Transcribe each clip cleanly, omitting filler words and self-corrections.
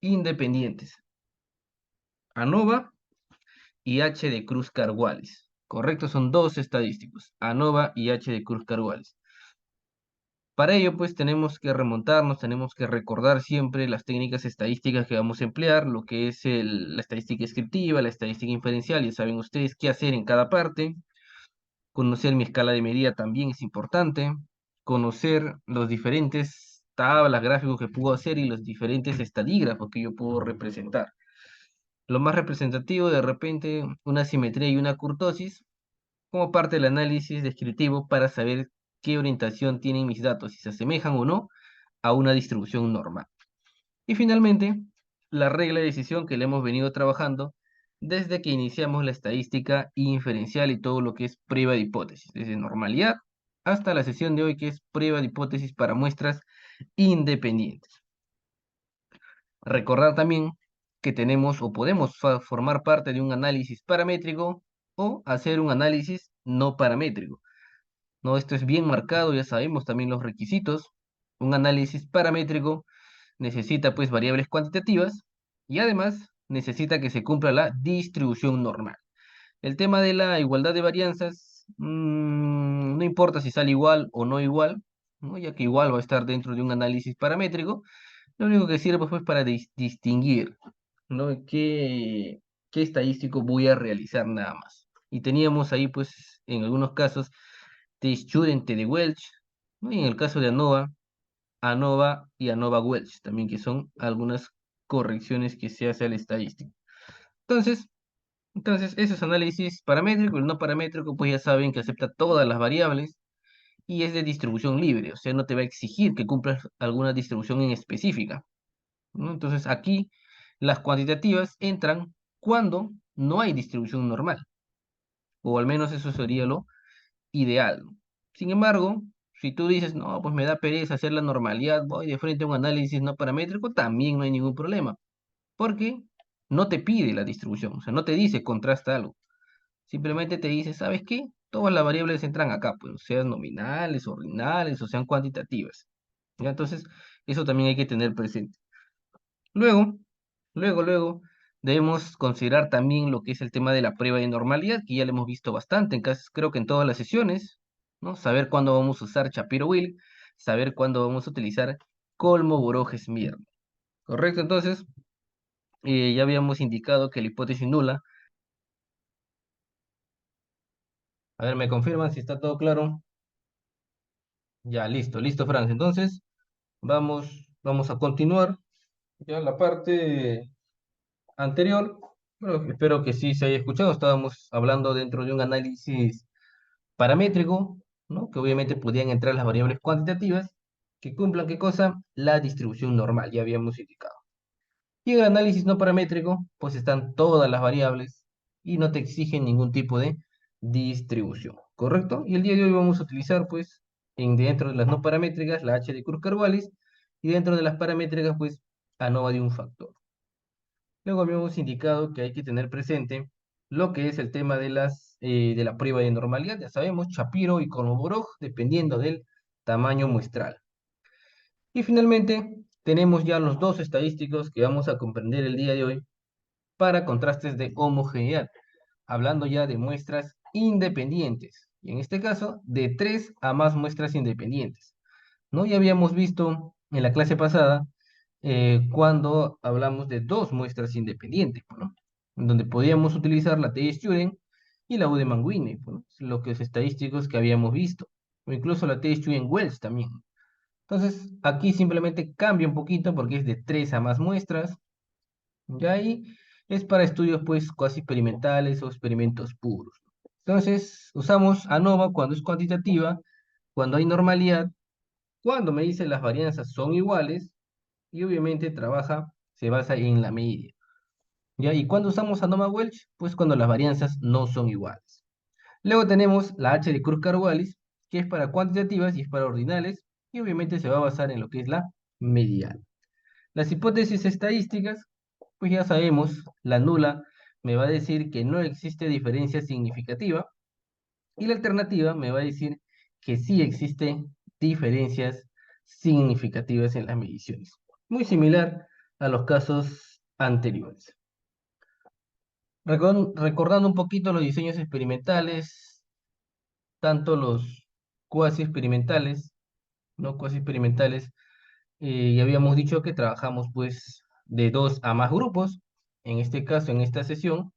independientes. ANOVA y H de Cruz-Carguales. Correcto, son dos estadísticos, ANOVA y H de Cruz-Carguales. Para ello, pues tenemos que remontarnos, tenemos que recordar siempre las técnicas estadísticas que vamos a emplear, lo que es la estadística descriptiva, la estadística inferencial, ya saben ustedes qué hacer en cada parte. Conocer mi escala de medida también es importante. Conocer los diferentes tablas, gráficos que puedo hacer y los diferentes estadígrafos que yo puedo representar. Lo más representativo, de repente, una simetría y una kurtosis, como parte del análisis descriptivo para saber qué orientación tienen mis datos, si se asemejan o no a una distribución normal. Y finalmente, la regla de decisión que le hemos venido trabajando desde que iniciamos la estadística inferencial y todo lo que es prueba de hipótesis, desde normalidad hasta la sesión de hoy que es prueba de hipótesis para muestras independientes. Recordar también que tenemos o podemos formar parte de un análisis paramétrico o hacer un análisis no paramétrico. ¿No? Esto es bien marcado, ya sabemos también los requisitos. Un análisis paramétrico necesita pues variables cuantitativas y además necesita que se cumpla la distribución normal. El tema de la igualdad de varianzas, no importa si sale igual o no igual, ¿no? Ya que igual va a estar dentro de un análisis paramétrico, lo único que sirve pues para distinguir, ¿no? ¿Qué estadístico voy a realizar nada más? Y teníamos ahí pues en algunos casos T-Student, T de Welch, ¿no? Y en el caso de ANOVA y ANOVA-Welch, también que son algunas correcciones que se hace al estadístico. Entonces, esos análisis paramétrico, el no paramétrico, pues ya saben que acepta todas las variables y es de distribución libre, o sea, no te va a exigir que cumplas alguna distribución en específica, ¿no? Entonces, aquí las cuantitativas entran cuando no hay distribución normal, o al menos eso sería lo ideal, ¿no? Sin embargo, si tú dices, no, pues me da pereza hacer la normalidad, voy de frente a un análisis no paramétrico, también no hay ningún problema, porque no te pide la distribución, o sea, no te dice contrasta algo, simplemente te dice, ¿sabes qué? Todas las variables entran acá, pues, sean nominales, ordinales o sean cuantitativas. ¿Ya? Entonces, eso también hay que tener presente. Luego, luego, debemos considerar también lo que es el tema de la prueba de normalidad, que ya lo hemos visto bastante, creo que en todas las sesiones, ¿no? Saber cuándo vamos a usar Shapiro-Wilk, saber cuándo vamos a utilizar Kolmogorov-Smirnov. ¿Correcto? Entonces, ya habíamos indicado que la hipótesis nula. A ver, ¿me confirman si está todo claro? Ya, listo, listo, Franz. Entonces, vamos a continuar. Ya la parte anterior, bueno, espero que sí se haya escuchado. Estábamos hablando dentro de un análisis paramétrico, ¿no? Que obviamente podían entrar las variables cuantitativas que cumplan, ¿qué cosa? La distribución normal, ya habíamos indicado. Y en el análisis no paramétrico, pues están todas las variables y no te exigen ningún tipo de distribución, ¿correcto? Y el día de hoy vamos a utilizar, pues, dentro de las no paramétricas, la H de Cruz-Carguales, y dentro de las paramétricas, pues, ANOVA de un factor. Luego habíamos indicado que hay que tener presente lo que es el tema de la prueba de normalidad. Ya sabemos, Shapiro y Kolmogorov, dependiendo del tamaño muestral. Y finalmente, tenemos ya los dos estadísticos que vamos a comprender el día de hoy para contrastes de homogeneidad, hablando ya de muestras independientes, y en este caso, de 3 a más muestras independientes, ¿no? Ya habíamos visto en la clase pasada cuando hablamos de dos muestras independientes, ¿no? En donde podíamos utilizar la T-Student y la U de Manguini, ¿no? Lo que es estadísticos que habíamos visto, o incluso la T-Student-Wells también. Entonces, aquí simplemente cambia un poquito porque es de 3 a más muestras, ya ahí es para estudios pues cuasi experimentales o experimentos puros. Entonces, usamos ANOVA cuando es cuantitativa, cuando hay normalidad, cuando me dice las varianzas son iguales, y obviamente se basa en la media. ¿Ya? ¿Y cuando usamos ANOVA-Welch? Pues cuando las varianzas no son iguales. Luego tenemos la H de Cruz-Carguales, que es para cuantitativas y es para ordinales, y obviamente se va a basar en lo que es la mediana. Las hipótesis estadísticas, pues ya sabemos, la nula me va a decir que no existe diferencia significativa y la alternativa me va a decir que sí existen diferencias significativas en las mediciones. Muy similar a los casos anteriores. Recordando un poquito los diseños experimentales, tanto los cuasi experimentales, no cuasi experimentales, ya habíamos dicho que trabajamos pues de dos a más grupos. En este caso, en esta sesión,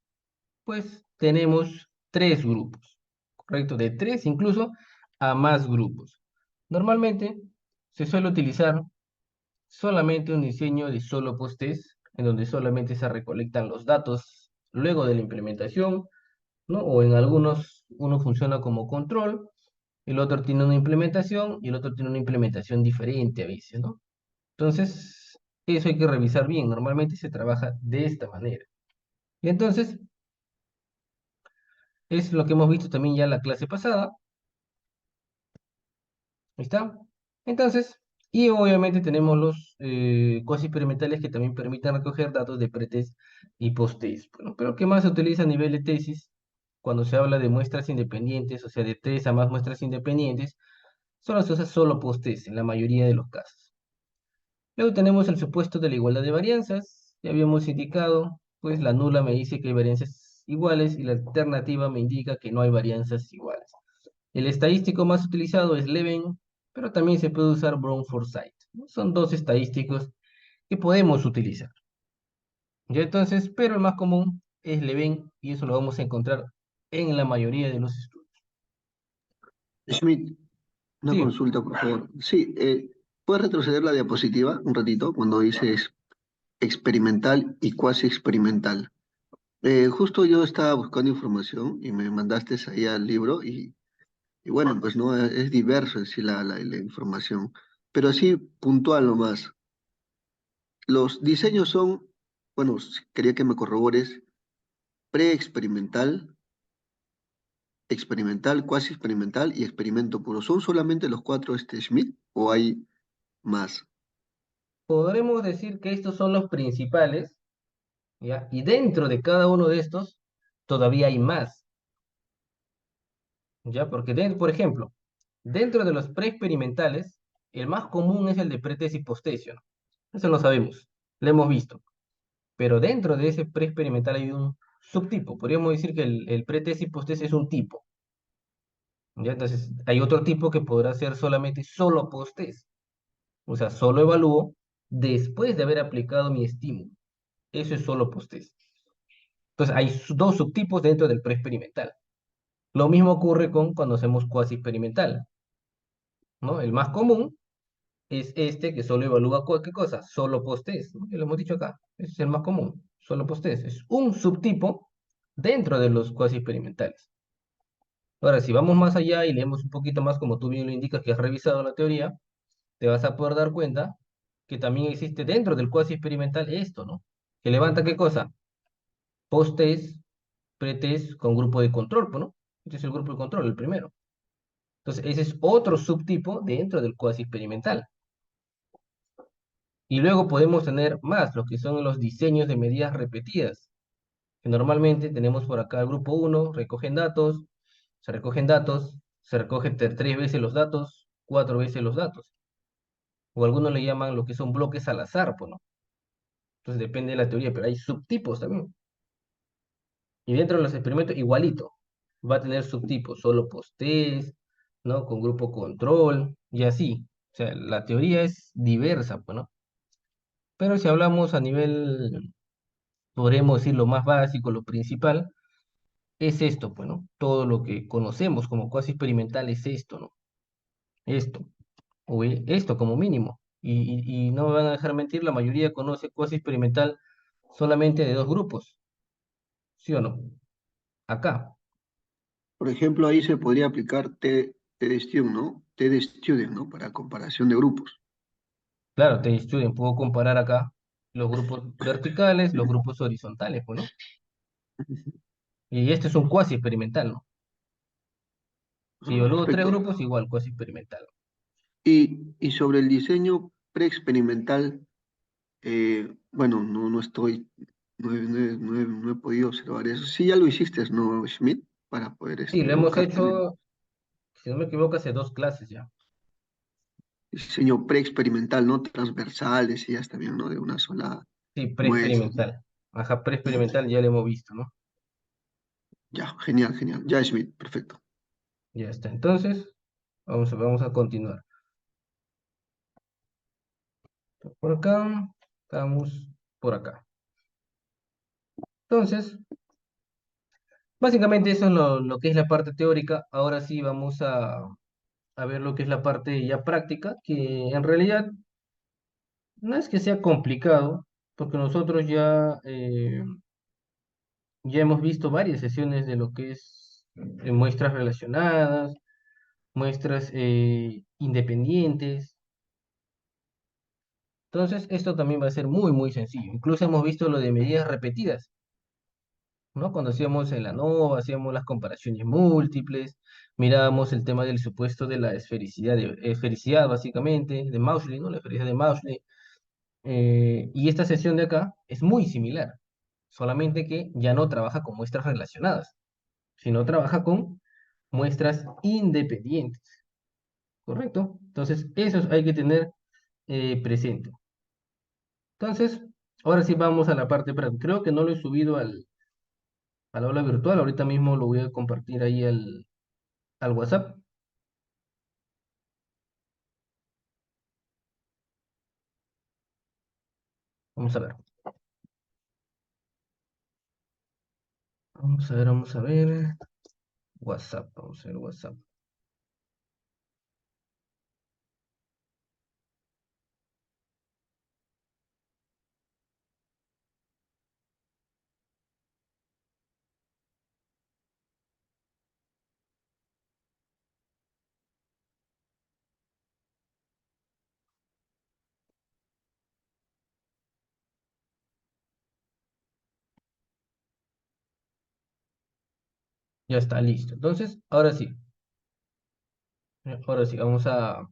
pues tenemos tres grupos, ¿correcto? De tres incluso a más grupos. Normalmente se suele utilizar solamente un diseño de solo post-test, en donde solamente se recolectan los datos luego de la implementación, ¿no? O en algunos uno funciona como control, el otro tiene una implementación y el otro tiene una implementación diferente a veces, ¿no? Entonces, eso hay que revisar bien. Normalmente se trabaja de esta manera. Y entonces, es lo que hemos visto también ya en la clase pasada. Ahí está. Entonces, y obviamente tenemos los cuasi experimentales que también permiten recoger datos de pretest y posttest. Bueno, pero ¿qué más se utiliza a nivel de tesis cuando se habla de muestras independientes, o sea, de tres a más muestras independientes? Solo se usa solo posttest en la mayoría de los casos. Luego tenemos el supuesto de la igualdad de varianzas. Ya habíamos indicado, pues la nula me dice que hay varianzas iguales y la alternativa me indica que no hay varianzas iguales. El estadístico más utilizado es Leven, pero también se puede usar Brown-Forsyth, ¿no? Son dos estadísticos que podemos utilizar. Ya entonces, pero el más común es Leven y eso lo vamos a encontrar en la mayoría de los estudios. Schmidt, una Sí, consulta, por favor. Sí, ¿puedes retroceder la diapositiva un ratito cuando dices experimental y cuasi experimental? Justo yo estaba buscando información y me mandaste ahí al libro y bueno, pues no, es diverso en sí la información, pero así puntual nomás. Los diseños son, bueno, quería que me corrobores, pre-experimental, experimental, cuasi experimental y experimento puro. ¿Son solamente los cuatro Schmidt o hay más? podremos decir que estos son los principales, ¿ya? Y dentro de cada uno de estos todavía hay más, ¿ya? Porque, por ejemplo, dentro de los preexperimentales, el más común es el de pretest y posttest, ¿no? Eso lo sabemos, lo hemos visto. Pero dentro de ese preexperimental hay un subtipo. Podríamos decir que el pretest y posttest es un tipo, ¿ya? Entonces, hay otro tipo que podrá ser solamente solo posttest. O sea, solo evalúo después de haber aplicado mi estímulo. Eso es solo posttest. Entonces, hay dos subtipos dentro del preexperimental. Lo mismo ocurre con cuando hacemos cuasi experimental, ¿no? El más común es este que solo evalúa cualquier cosa, solo post-test, ¿no? Ya lo hemos dicho acá, ese es el más común, solo post-test. Es un subtipo dentro de los cuasi experimentales. Ahora, si vamos más allá y leemos un poquito más, como tú bien lo indicas, que has revisado la teoría, te vas a poder dar cuenta que también existe dentro del cuasi experimental esto, ¿no? Que levanta qué cosa, post-test, pre-test con grupo de control, pues, ¿no? Este es el grupo de control, el primero. Entonces, ese es otro subtipo dentro del cuasi experimental. Y luego podemos tener más, lo que son los diseños de medidas repetidas, que normalmente tenemos por acá el grupo uno recogen datos, se recogen tres veces los datos, cuatro veces los datos. O algunos le llaman lo que son bloques al azar, pues, ¿no? Entonces depende de la teoría, pero hay subtipos también. Y dentro de los experimentos, igualito. Va a tener subtipos, solo post-test, ¿no? Con grupo control, y así. O sea, la teoría es diversa, pues, ¿no? Pero si hablamos a nivel, podríamos decir lo más básico, lo principal, es esto, pues, ¿no? Todo lo que conocemos como cuasi experimental es esto, ¿no? Esto, esto como mínimo. Y no me van a dejar mentir, la mayoría conoce cuasi experimental solamente de dos grupos, ¿sí o no? Acá, Por ejemplo, ahí se podría aplicar TD-Student, ¿no? TD-Student, ¿no? Para comparación de grupos. claro, te estudian, puedo comparar acá los grupos verticales, los grupos horizontales, pues, ¿no? Y este es un cuasi experimental, ¿no? Si Ah, evalúo tres perfecto. grupos, igual, cuasi experimental. Y sobre el diseño preexperimental, bueno, no estoy, no he podido observar eso. Sí, ya lo hiciste, ¿no, Schmidt? Para poder Sí, lo hemos buscar también hecho, si no me equivoco, hace dos clases ya. diseño preexperimental, ¿no? Transversal, decías también, ¿no? De una sola. Sí, como es. preexperimental. Ajá, Ya, preexperimental ya lo hemos visto, ¿no? ya, genial, genial. Ya, Schmidt, perfecto. Ya está. Entonces, vamos a continuar. Por acá, estamos por acá. Entonces, básicamente eso es lo que es la parte teórica. Ahora sí vamos a ver lo que es la parte ya práctica, que en realidad no es que sea complicado, porque nosotros ya hemos visto varias sesiones de lo que es muestras relacionadas, muestras independientes. Entonces, esto también va a ser muy, muy sencillo. Incluso hemos visto lo de medidas repetidas, ¿no? Cuando hacíamos el ANOVA, hacíamos las comparaciones múltiples, mirábamos el tema del supuesto de la esfericidad, esfericidad básicamente, de Mauchly, ¿no? La esfericidad de Mauchly. Y esta sesión de acá es muy similar, solamente que ya no trabaja con muestras relacionadas, sino trabaja con muestras independientes, ¿correcto? Entonces, eso hay que tener presente. Entonces, ahora sí vamos a la parte práctica. Creo que no lo he subido al aula virtual, ahorita mismo lo voy a compartir ahí al WhatsApp. Vamos a ver. Vamos a ver, vamos a ver. WhatsApp, vamos a ver WhatsApp. Ya está listo. Entonces, ahora sí, vamos a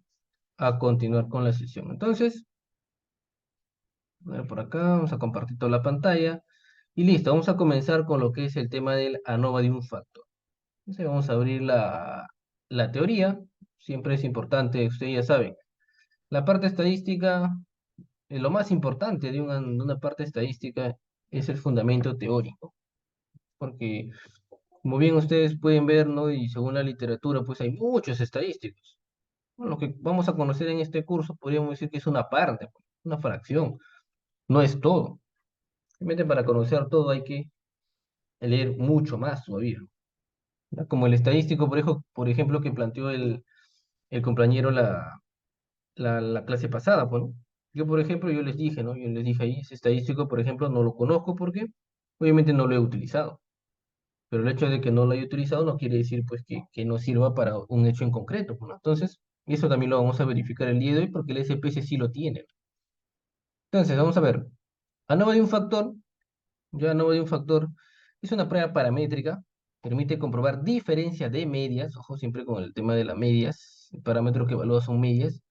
continuar con la sesión. Entonces, a ver por acá, vamos a compartir toda la pantalla. Y listo, vamos a comenzar con lo que es el tema del ANOVA de un factor. Entonces, vamos a abrir la teoría. Siempre es importante, ustedes ya saben. La parte estadística, lo más importante de una parte estadística es el fundamento teórico. Porque, como bien ustedes pueden ver, ¿no? Y según la literatura, pues hay muchos estadísticos. Bueno, lo que vamos a conocer en este curso podríamos decir que es una parte, pues, una fracción, no es todo. Realmente para conocer todo hay que leer mucho más todavía. ¿No? Como el estadístico, por ejemplo, que planteó el compañero la clase pasada, pues, ¿no? Yo, por ejemplo, yo les dije, ¿no? Yo les dije ahí, ese estadístico, por ejemplo, no lo conozco porque obviamente no lo he utilizado. Pero el hecho de que no lo haya utilizado no quiere decir, pues, que no sirva para un hecho en concreto, pues, ¿no? Entonces, eso también lo vamos a verificar el día de hoy porque el SPC sí lo tiene. Entonces, vamos a ver. ANOVA de un factor, ya ANOVA de un factor, es una prueba paramétrica, permite comprobar diferencia de medias, ojo siempre con el tema de las medias, el parámetro que evalúa son medias,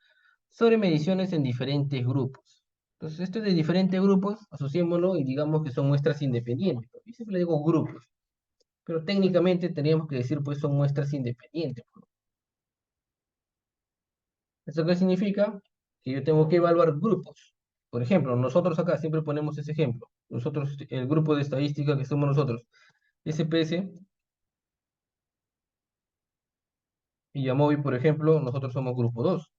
sobre mediciones en diferentes grupos. Entonces, esto es de diferentes grupos, asociémoslo y digamos que son muestras independientes. Y siempre le digo grupos, pero técnicamente tendríamos que decir, pues son muestras independientes. ¿Eso qué significa? Que yo tengo que evaluar grupos. Por ejemplo, nosotros acá siempre ponemos ese ejemplo. Nosotros, el grupo de estadística que somos nosotros, SPS y Yamovi, por ejemplo, nosotros somos grupo 2,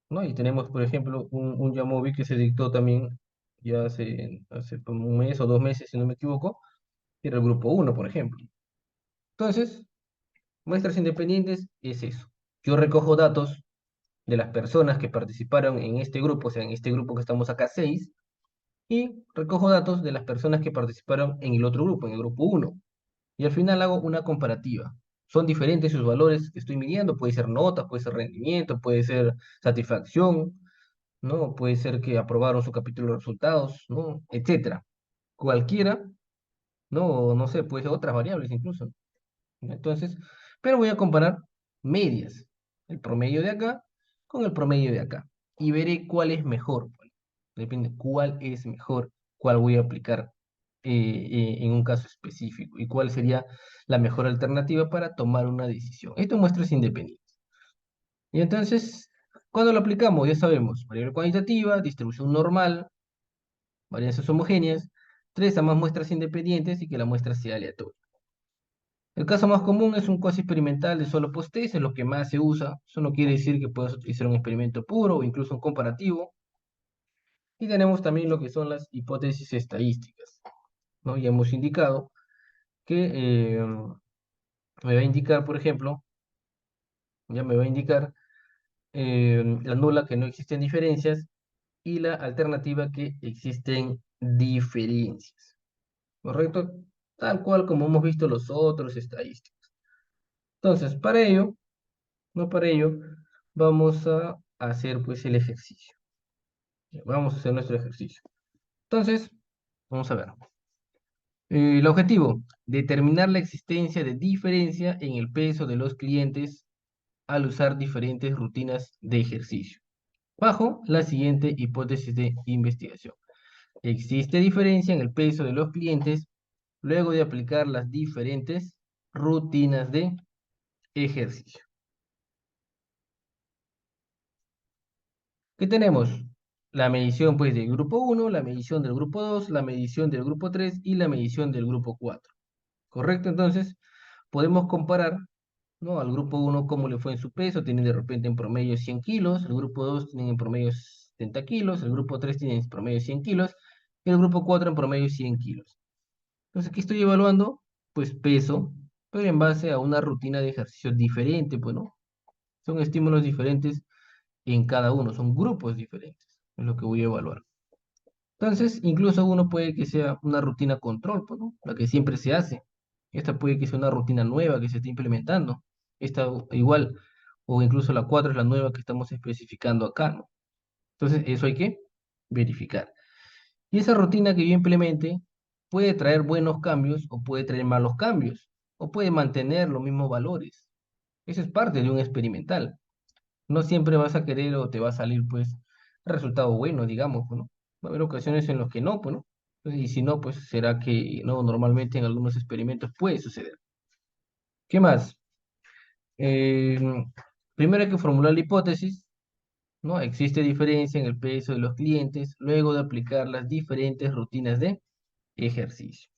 ¿no? Y tenemos, por ejemplo, un Yamovi que se dictó también ya hace como un mes o 2 meses, si no me equivoco, que era el grupo 1, por ejemplo. Entonces, muestras independientes es eso. Yo recojo datos de las personas que participaron en este grupo, o sea, en este grupo que estamos acá, 6, y recojo datos de las personas que participaron en el otro grupo, en el grupo 1. Y al final hago una comparativa. Son diferentes sus valores que estoy midiendo, puede ser nota, puede ser rendimiento, puede ser satisfacción, ¿no? Puede ser que aprobaron su capítulo de resultados, ¿no? Etcétera. Cualquiera, ¿no? O no sé, puede ser otras variables incluso. Entonces, pero voy a comparar medias, el promedio de acá con el promedio de acá, y veré cuál es mejor. Depende cuál es mejor, cuál voy a aplicar en un caso específico y cuál sería la mejor alternativa para tomar una decisión. Esto muestras independientes. Y entonces, cuando lo aplicamos, ya sabemos, variable cuantitativa, distribución normal, varianzas homogéneas, 3 a más muestras independientes y que la muestra sea aleatoria. El caso más común es un cuasi experimental de solo post-test, es lo que más se usa. Eso no quiere decir que puedas utilizar un experimento puro o incluso un comparativo. Y tenemos también lo que son las hipótesis estadísticas, ¿no? Ya hemos indicado que me va a indicar, por ejemplo, ya me va a indicar la nula que no existen diferencias y la alternativa que existen diferencias, ¿correcto? Tal cual como hemos visto los otros estadísticos. Entonces, para ello, no para ello, vamos a hacer pues el ejercicio. Ya, vamos a hacer nuestro ejercicio. Entonces, vamos a ver. El objetivo, determinar la existencia de diferencia en el peso de los clientes al usar diferentes rutinas de ejercicio, bajo la siguiente hipótesis de investigación. Existe diferencia en el peso de los clientes luego de aplicar las diferentes rutinas de ejercicio. ¿Qué tenemos? La medición pues del grupo 1, la medición del grupo 2, la medición del grupo 3 y la medición del grupo 4. ¿Correcto? Entonces, podemos comparar, ¿no? Al grupo 1 cómo le fue en su peso, tienen de repente en promedio 100 kilos, el grupo 2 tienen en promedio 70 kilos, el grupo 3 tiene en promedio 100 kilos, y el grupo 4 en promedio 100 kilos. Entonces, ¿qué estoy evaluando? Pues peso, pero en base a una rutina de ejercicio diferente, pues, ¿no? Son estímulos diferentes en cada uno, son grupos diferentes, es lo que voy a evaluar. Entonces, incluso uno puede que sea una rutina control, pues, ¿no? La que siempre se hace. Esta puede que sea una rutina nueva que se está implementando. Esta igual, o incluso la 4 es la nueva que estamos especificando acá, ¿no? Entonces, eso hay que verificar. Y esa rutina que yo implemente puede traer buenos cambios o puede traer malos cambios, o puede mantener los mismos valores. Eso es parte de un experimental. No siempre vas a querer o te va a salir, pues, resultado bueno, digamos, pues, ¿no? Va a haber ocasiones en las que no, pues, ¿no? Entonces, y si no, pues será que no, normalmente en algunos experimentos puede suceder. ¿Qué más? Eh, Primero hay que formular la hipótesis, ¿no? Existe diferencia en el peso de los clientes luego de aplicar las diferentes rutinas de ejercicio.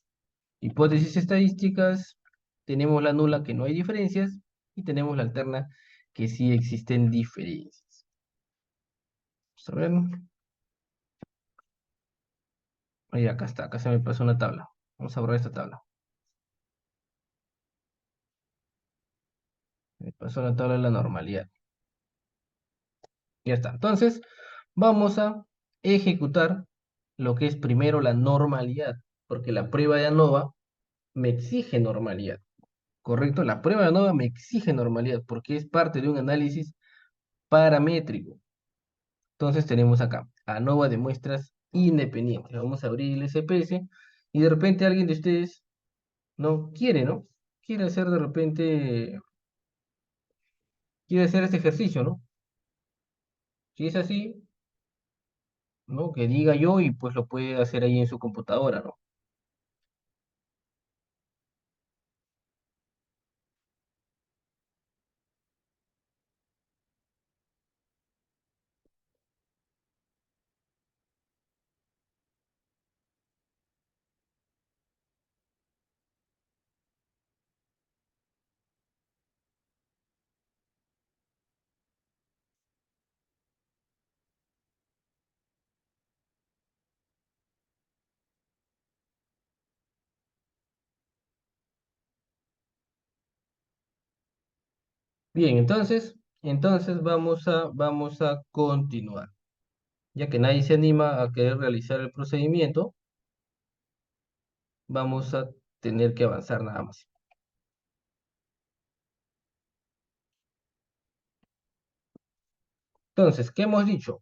Hipótesis estadísticas, tenemos la nula que no hay diferencias y tenemos la alterna que sí existen diferencias. Vamos a ver. Ahí, acá está, acá se me pasó una tabla. Vamos a borrar esta tabla. Me pasó la tabla de la normalidad. Ya está. Entonces, vamos a ejecutar lo que es primero la normalidad, porque la prueba de ANOVA me exige normalidad. ¿Correcto? La prueba de ANOVA me exige normalidad porque es parte de un análisis paramétrico. Entonces tenemos acá ANOVA de muestras independientes. Vamos a abrir el SPS y de repente alguien de ustedes no quiere, ¿no? Quiere hacer de repente, quiere hacer este ejercicio, ¿no? Si es así, ¿no? Que diga yo y pues lo puede hacer ahí en su computadora, ¿no? Bien, entonces vamos a continuar. Ya que nadie se anima a querer realizar el procedimiento, vamos a tener que avanzar nada más. Entonces, ¿qué hemos dicho?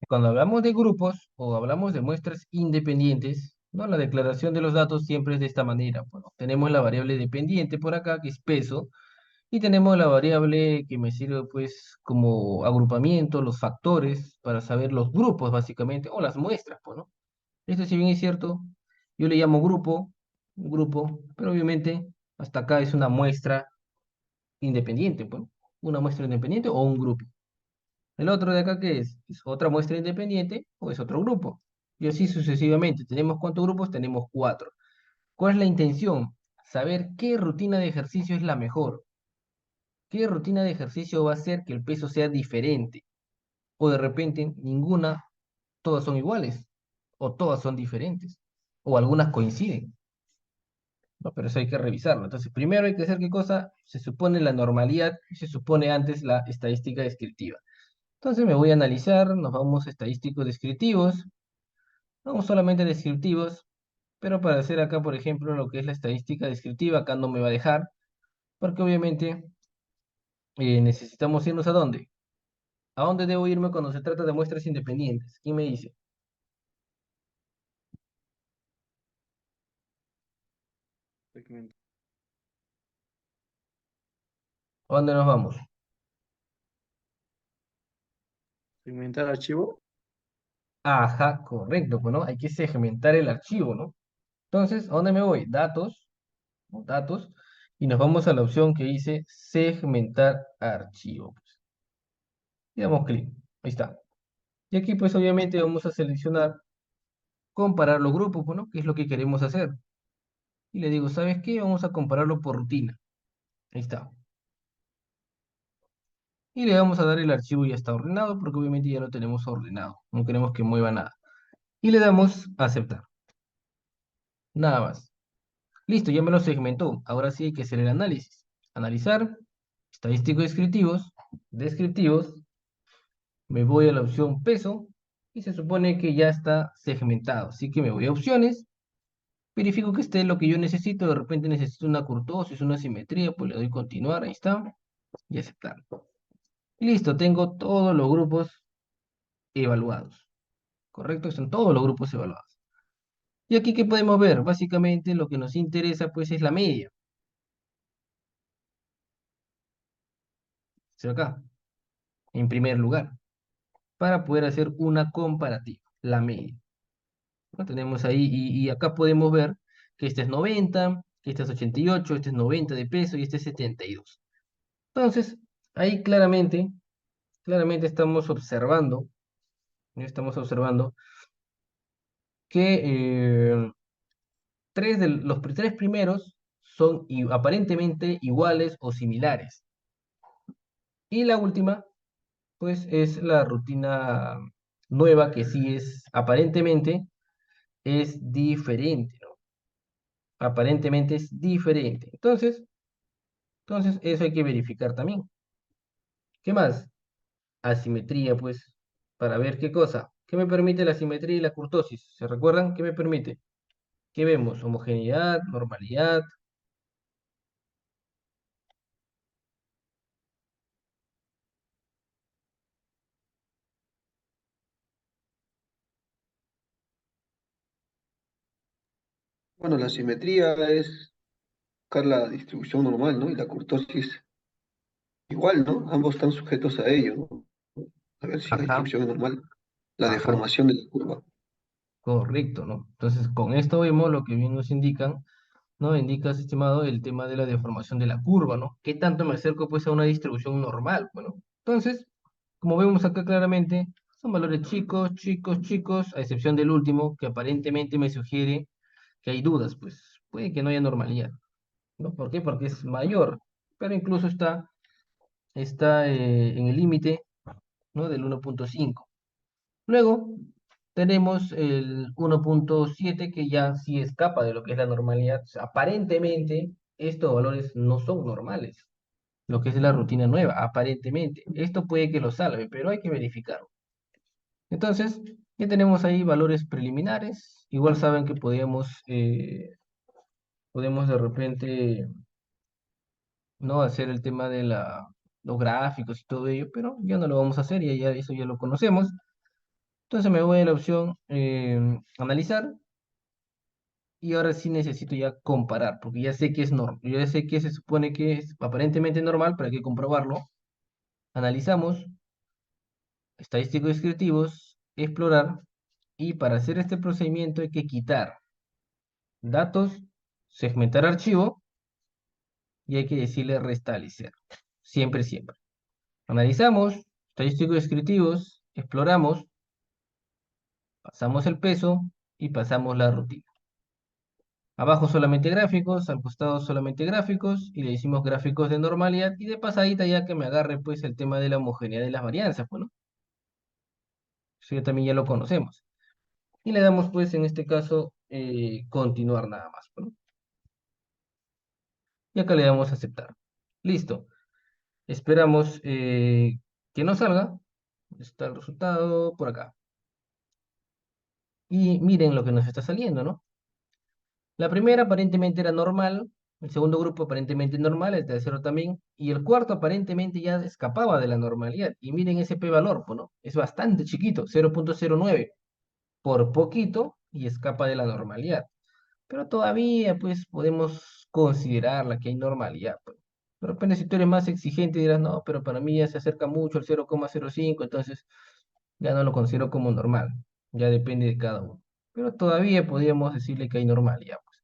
Cuando hablamos de grupos o hablamos de muestras independientes, ¿no? La declaración de los datos siempre es de esta manera. Bueno, tenemos la variable dependiente por acá, que es peso, y tenemos la variable que me sirve pues como agrupamiento, los factores, para saber los grupos básicamente, o las muestras, pues, ¿no? Esto si bien es cierto, yo le llamo grupo, un grupo, pero obviamente hasta acá es una muestra independiente, pues, ¿no? Una muestra independiente o un grupo. El otro de acá, ¿qué es? ¿Es otra muestra independiente o es otro grupo? Y así sucesivamente. ¿Tenemos cuántos grupos? Tenemos 4. ¿Cuál es la intención? Saber qué rutina de ejercicio es la mejor. ¿Qué rutina de ejercicio va a hacer que el peso sea diferente? O de repente ninguna, todas son iguales. O todas son diferentes. O algunas coinciden. ¿No? Pero eso hay que revisarlo. Entonces, primero hay que hacer qué cosa, se supone la normalidad y se supone antes la estadística descriptiva. Entonces me voy a analizar, nos vamos a estadísticos descriptivos, vamos solamente a descriptivos, pero para hacer acá, por ejemplo, lo que es la estadística descriptiva, acá no me va a dejar, porque obviamente necesitamos irnos a dónde. ¿A dónde debo irme cuando se trata de muestras independientes? ¿Quién me dice? Segmentar, ¿A dónde nos vamos? segmentar archivo. Ajá, correcto, pues, ¿no? Hay que segmentar el archivo, ¿no? Entonces, ¿a dónde me voy? Datos, ¿no? Datos, y nos vamos a la opción que dice segmentar archivo. Y damos clic, ahí está. Y aquí pues obviamente vamos a seleccionar comparar los grupos, pues, ¿no? ¿Qué es lo que queremos hacer? Y le digo, ¿sabes qué? Vamos a compararlo por rutina. Ahí está. Y le vamos a dar el archivo ya está ordenado, porque obviamente ya lo tenemos ordenado. No queremos que mueva nada. Y le damos a aceptar. Nada más. Listo, ya me lo segmentó. Ahora sí hay que hacer el análisis. Analizar, estadísticos descriptivos, descriptivos. Me voy a la opción peso y se supone que ya está segmentado. Así que me voy a opciones, verifico que esté lo que yo necesito. De repente necesito una kurtosis, una simetría, pues le doy continuar, ahí está, y aceptar. Listo, tengo todos los grupos evaluados. ¿Correcto? Son todos los grupos evaluados. Y aquí, ¿qué podemos ver? Básicamente lo que nos interesa pues es la media. ¿Sí? Acá, en primer lugar, para poder hacer una comparativa, la media. ¿No? Tenemos ahí, y acá podemos ver que este es 90, que este es 88, este es 90 de peso y este es 72. Entonces, ahí claramente estamos observando, ¿no? Estamos observando que los tres primeros son aparentemente iguales o similares. Y la última, pues, es la rutina nueva que sí es, aparentemente, es diferente, ¿no? Aparentemente es diferente. Entonces, eso hay que verificar también. ¿Qué más? Asimetría, pues, para ver qué cosa. ¿Qué me permite la asimetría y la kurtosis? ¿Se recuerdan? ¿Qué me permite? ¿Qué vemos? Homogeneidad, normalidad. Bueno, la simetría es buscar la distribución normal, ¿no? Y la kurtosis igual, ¿no? Ambos están sujetos a ello, ¿no? A ver si la Ajá, distribución es normal. La ajá, deformación de la curva. correcto, ¿no? Entonces, con esto vemos lo que bien nos indican, ¿no? Indicas, estimado, el tema de la deformación de la curva, ¿no? ¿Qué tanto me acerco, pues, a una distribución normal? Bueno, entonces, como vemos acá claramente, son valores chicos, chicos, chicos, a excepción del último, que aparentemente me sugiere que hay dudas, pues, puede que no haya normalidad, ¿no? ¿Por qué? Porque es mayor, pero incluso está en el límite, ¿no? Del 1.5. Luego tenemos el 1.7 que ya sí escapa de lo que es la normalidad. O sea, aparentemente estos valores no son normales, lo que es la rutina nueva, aparentemente. Esto puede que lo salve, pero hay que verificarlo. Entonces, ya tenemos ahí valores preliminares. Igual saben que podemos de repente no hacer el tema de los gráficos y todo ello, pero ya no lo vamos a hacer, ya eso ya lo conocemos. Entonces me voy a la opción analizar y ahora sí necesito ya comparar, porque ya sé que es normal, ya sé que se supone que es aparentemente normal, pero hay que comprobarlo. Analizamos, estadísticos descriptivos, explorar, y para hacer este procedimiento hay que quitar datos, segmentar archivo y hay que decirle restablecer. Siempre, siempre. Analizamos, estadísticos descriptivos, exploramos, Pasamos el peso y pasamos la rutina. Abajo solamente gráficos, al costado solamente gráficos, y le decimos gráficos de normalidad, y de pasadita ya que me agarre pues el tema de la homogeneidad de las varianzas, pues, ¿no? Eso ya también ya lo conocemos. Y le damos pues en este caso continuar nada más, pues, ¿no? Y acá le damos a aceptar. Listo. Esperamos que nos salga. Está el resultado por acá. Y miren lo que nos está saliendo, ¿no? La primera aparentemente era normal, el segundo grupo aparentemente normal, el tercero también, y el cuarto aparentemente ya escapaba de la normalidad. Y miren ese p-valor, pues, ¿no? Es bastante chiquito, 0,09, por poquito, y escapa de la normalidad. Pero todavía, pues, podemos considerarla que hay normalidad, pues. De repente, si tú eres más exigente, dirás, no, pero para mí ya se acerca mucho al 0,05, entonces ya no lo considero como normal. Ya depende de cada uno. Pero todavía podríamos decirle que hay normalidad, pues.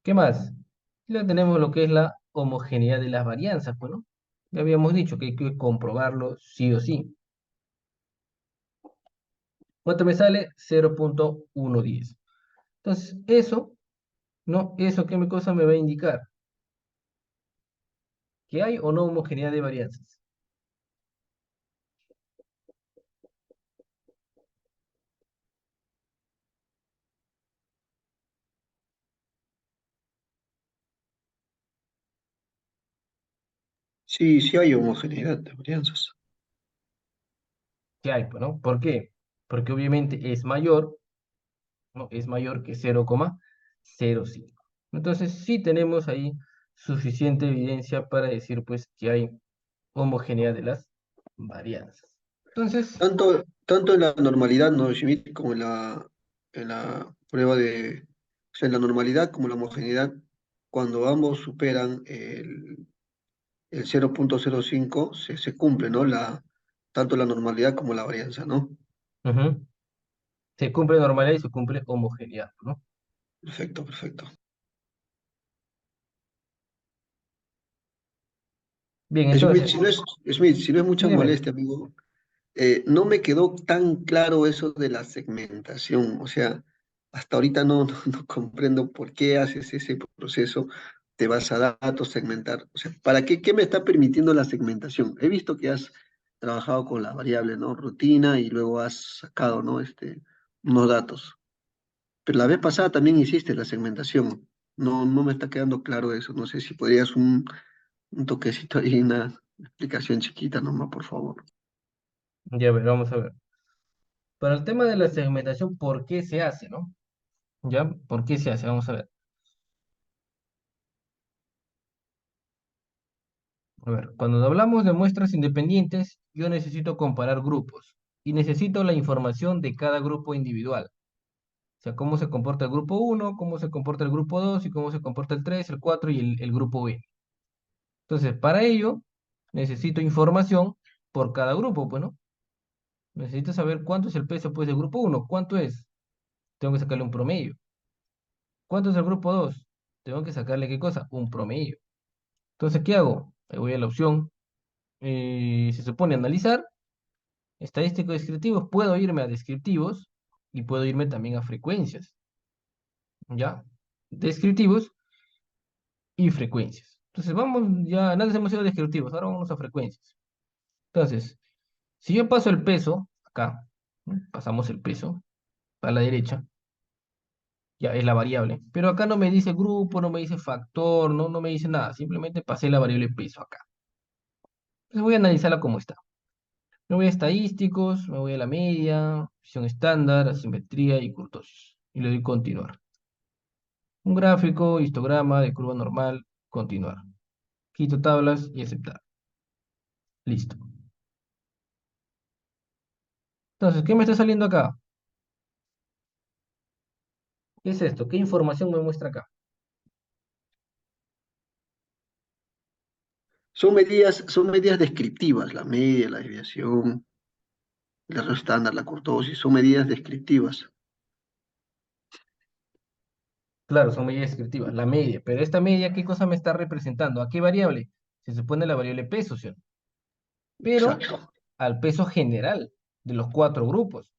¿Qué más? Ya tenemos lo que es la homogeneidad de las varianzas, pues, ¿no? Ya habíamos dicho que hay que comprobarlo sí o sí. ¿Cuánto me sale? 0,110. Entonces, eso, ¿no? ¿Eso qué cosa me va a indicar? ¿Que hay o no homogeneidad de varianzas? Sí, sí hay homogeneidad de varianzas. ¿Qué hay, pues, no? ¿Por qué? Porque obviamente es mayor, ¿no? Es mayor que 0,05. Entonces, sí tenemos ahí suficiente evidencia para decir, pues, que hay homogeneidad de las varianzas. Entonces, Tanto en la normalidad, ¿no, Schmidt? Como en la prueba o sea, en la normalidad como la homogeneidad, cuando ambos superan el 0,05 se cumple, ¿no? Tanto la normalidad como la varianza, ¿no? ujú, se cumple normalidad y se cumple homogeneidad, ¿no? Perfecto, perfecto. Bien, Schmidt, entonces, si no es mucha dime. molestia, amigo, no me quedó tan claro eso de la segmentación. O sea, hasta ahorita no comprendo por qué haces ese proceso. Te vas a datos, segmentar. O sea, ¿qué me está permitiendo la segmentación? He visto que has trabajado con la variable, ¿no? Rutina y luego has sacado, ¿no? Unos datos. Pero la vez pasada también hiciste la segmentación. No me está quedando claro eso. No sé si podrías un toquecito ahí, una explicación chiquita nomás, por favor. Ya ver, vamos a ver. Para el tema de la segmentación, ¿por qué se hace, no? ¿Ya? ¿Por qué se hace? Vamos a ver. A ver, cuando hablamos de muestras independientes, yo necesito comparar grupos y necesito la información de cada grupo individual. O sea, cómo se comporta el grupo uno, cómo se comporta el grupo 2 y cómo se comporta el 3, el 4 y el grupo B. Entonces, para ello, necesito información por cada grupo, pues, ¿no? Necesito saber cuánto es el peso, pues, del grupo uno. ¿Cuánto es? Tengo que sacarle un promedio. ¿Cuánto es el grupo 2? Tengo que sacarle, ¿qué cosa? Un promedio. Entonces, ¿qué hago? Me voy a la opción, se supone analizar, estadísticos descriptivos, puedo irme a descriptivos y puedo irme también a frecuencias, ¿ya? Descriptivos y frecuencias. Entonces, vamos, ya, antes hemos ido a descriptivos, ahora vamos a frecuencias. Entonces, si yo paso el peso, acá, ¿no? Pasamos el peso a la derecha, ya es la variable, pero acá no me dice grupo, no me dice factor, no me dice nada, simplemente pasé la variable peso acá. Entonces voy a analizarla como está. Me voy a estadísticos, me voy a la media, visión estándar, asimetría y kurtosis. Y le doy continuar. Un gráfico, histograma de curva normal, continuar. Quito tablas y aceptar. Listo. Entonces, ¿qué me está saliendo acá? ¿Qué es esto? ¿Qué información me muestra acá? Son medidas descriptivas, la media, la desviación, el error estándar, la kurtosis, son medidas descriptivas. Claro, son medidas descriptivas, la media. Pero esta media, ¿qué cosa me está representando? ¿A qué variable? Se supone la variable peso, ¿sí? Pero Exacto. al peso general de los cuatro grupos.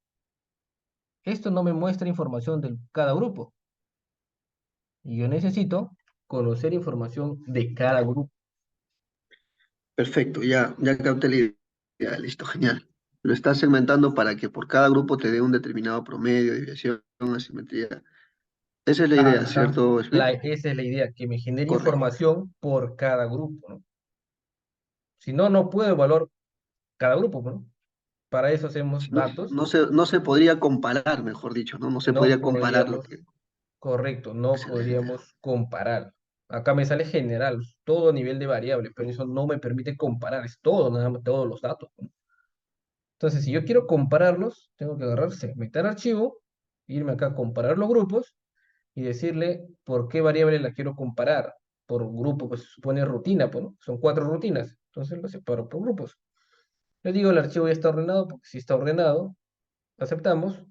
esto no me muestra información de cada grupo. Y yo necesito conocer información de cada grupo. Perfecto, ya capté la idea, listo, genial. Lo estás segmentando para que por cada grupo te dé un determinado promedio, desviación, asimetría. Esa es la idea, Ajá. ¿cierto, Smith? Esa es la idea, que me genere Correcto. información por cada grupo, ¿no? Si no, no puedo evaluar cada grupo, ¿no? Para eso hacemos Si no, datos. no se podría comparar, mejor dicho, ¿no? No se No podría comparar lo podríamos, que... correcto, no Excelente. podríamos comparar. Acá me sale general, todo a nivel de variable, pero eso no me permite comparar, es todo, nada más, todos los datos, ¿no? Entonces, si yo quiero compararlos, tengo que agarrar, segmentar archivo, irme acá a comparar los grupos y decirle por qué variable la quiero comparar. Por grupo, pues se supone rutina, pues, ¿no? Son 4 rutinas, entonces lo separo por grupos. Le digo, el archivo ya está ordenado, porque si está ordenado, aceptamos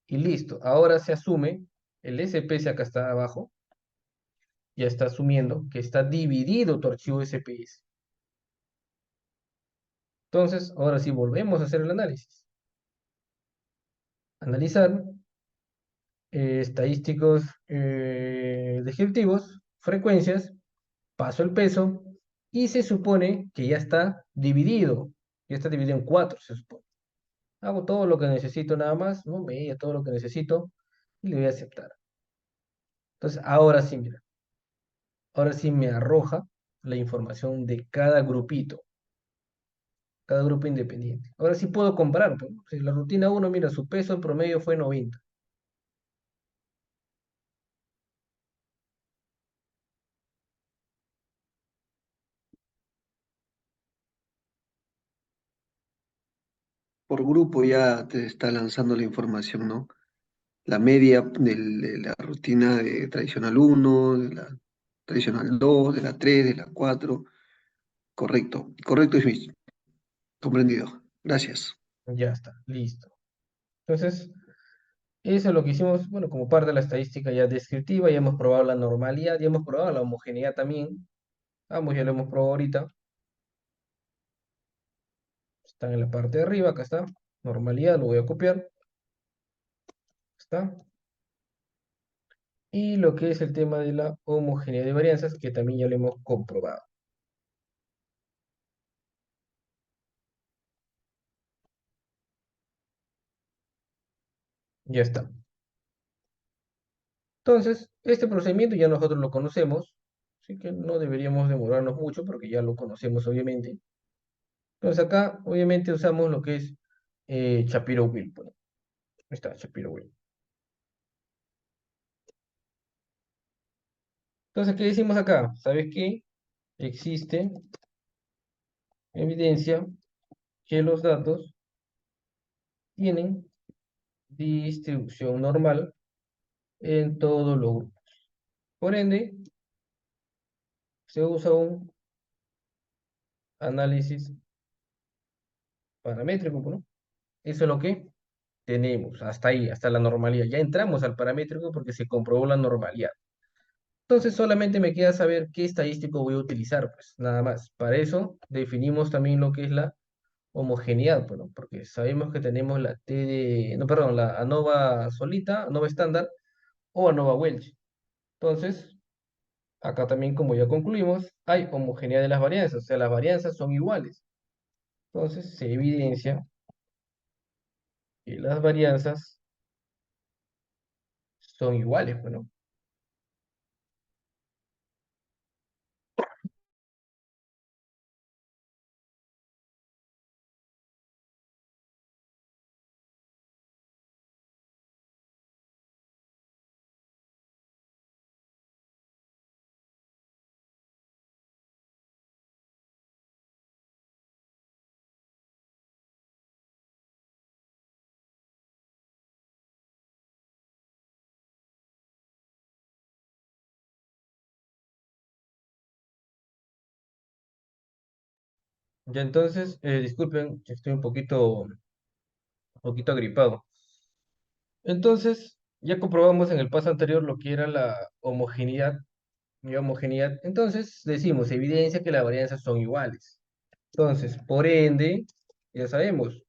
y listo. Ahora se asume, el SPS acá está abajo, ya está asumiendo que está dividido tu archivo SPS. Entonces, ahora sí volvemos a hacer el análisis. Analizar, estadísticos descriptivos, frecuencias, paso el peso y se supone que ya está dividido en 4, se supone. Hago todo lo que necesito nada más, ¿no? Media, todo lo que necesito y le voy a aceptar. Entonces, ahora sí, mira, ahora sí me arroja la información de cada grupo independiente. Ahora sí puedo comparar, pues, ¿no? Si la rutina uno, mira, su peso en promedio fue 90. Por grupo ya te está lanzando la información, ¿no? La media de la rutina de tradicional uno, de la tradicional 2, de la 3, de la 4. Correcto, correcto, Smith. Comprendido. Gracias. Ya está, listo. Entonces, eso es lo que hicimos, bueno, como parte de la estadística ya descriptiva, ya hemos probado la normalidad, ya hemos probado la homogeneidad también. Vamos, ya lo hemos probado ahorita. Están en la parte de arriba, acá está. Normalidad, lo voy a copiar. Está. Y lo que es el tema de la homogeneidad de varianzas, que también ya lo hemos comprobado. Ya está. Entonces, este procedimiento ya nosotros lo conocemos, así que no deberíamos demorarnos mucho porque ya lo conocemos obviamente. Entonces acá obviamente usamos lo que es Shapiro-Wilk. Bueno, ahí está, Shapiro-Wilk. Entonces, ¿qué decimos acá? ¿Sabes qué? Existe evidencia que los datos tienen distribución normal en todos los grupos. Por ende, se usa un análisis paramétrico, ¿no? Eso es lo que tenemos, hasta ahí, hasta la normalidad. Ya entramos al paramétrico porque se comprobó la normalidad. Entonces solamente me queda saber qué estadístico voy a utilizar, pues nada más. Para eso definimos también lo que es la homogeneidad, pues, ¿no? Porque sabemos que tenemos la T de, no, perdón, la ANOVA solita, ANOVA estándar o ANOVA Welch. Entonces, acá también, como ya concluimos, hay homogeneidad de las varianzas, o sea, las varianzas son iguales. Entonces, se evidencia que las varianzas son iguales, pues, ¿no? Ya entonces, disculpen, estoy un poquito agripado. Entonces, ya comprobamos en el paso anterior lo que era la homogeneidad y homogeneidad. Entonces, decimos, evidencia que las varianzas son iguales. Entonces, por ende, ya sabemos,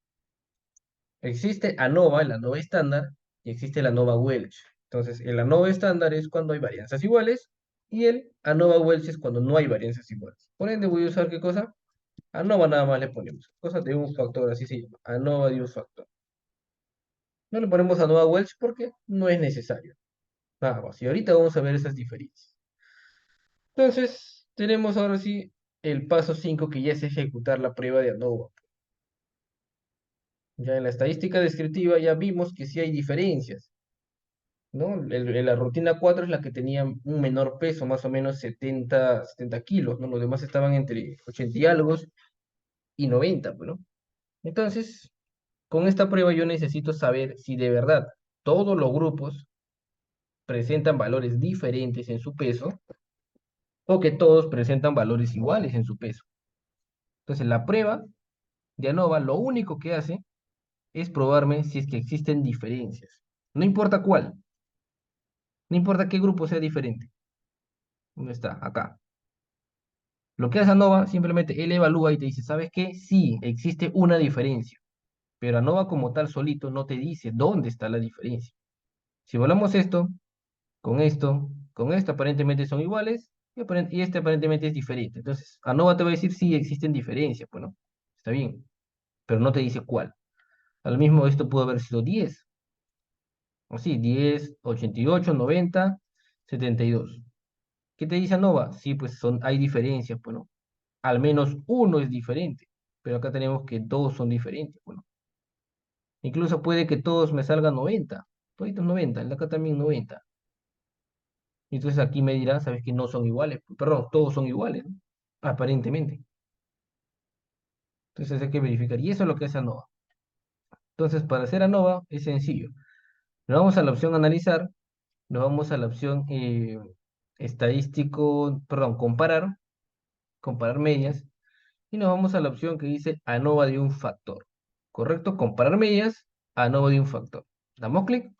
existe ANOVA, el ANOVA estándar, y existe el ANOVA-Welch. Entonces, el ANOVA estándar es cuando hay varianzas iguales y el ANOVA-Welch es cuando no hay varianzas iguales. Por ende, voy a usar ¿qué cosa? ANOVA nada más le ponemos. Cosa de un factor, así se llama. ANOVA de un factor. No le ponemos ANOVA-Welch porque no es necesario. Nada más. Y ahorita vamos a ver esas diferencias. Entonces, tenemos ahora sí el paso 5 que ya es ejecutar la prueba de ANOVA. Ya en la estadística descriptiva ya vimos que sí hay diferencias, ¿no? La rutina 4 es la que tenía un menor peso, más o menos 70 kilos, ¿no? Los demás estaban entre 80 y algo y 90, pues, ¿no? Entonces, con esta prueba yo necesito saber si de verdad todos los grupos presentan valores diferentes en su peso o que todos presentan valores iguales en su peso. Entonces, la prueba de ANOVA lo único que hace es probarme si es que existen diferencias. No importa cuál, no importa qué grupo sea diferente. ¿Dónde está? Acá. Lo que hace ANOVA, simplemente él evalúa y te dice, ¿sabes qué? Sí, existe una diferencia. Pero ANOVA como tal solito no te dice dónde está la diferencia. Si volvamos con esto aparentemente son iguales y este aparentemente es diferente. Entonces, ANOVA te va a decir, sí, existen diferencias, pues no, está bien, pero no te dice cuál. Al mismo esto pudo haber sido 10, o sí, 10, 88, 90, 72. ¿Qué te dice ANOVA? Sí, pues hay diferencias, pues no. Al menos uno es diferente, pero acá tenemos que dos son diferentes. Bueno, incluso puede que todos me salgan 90, toditos 90, el de acá también 90. Entonces aquí me dirá, sabes que no son iguales, perdón, todos son iguales, ¿no? Aparentemente. Entonces hay que verificar, y eso es lo que hace ANOVA. Entonces, para hacer ANOVA es sencillo. Nos vamos a la opción analizar, nos vamos a la opción estadístico, perdón, comparar medias, y nos vamos a la opción que dice ANOVA de un factor. ¿Correcto? Comparar medias, ANOVA de un factor. Damos clic,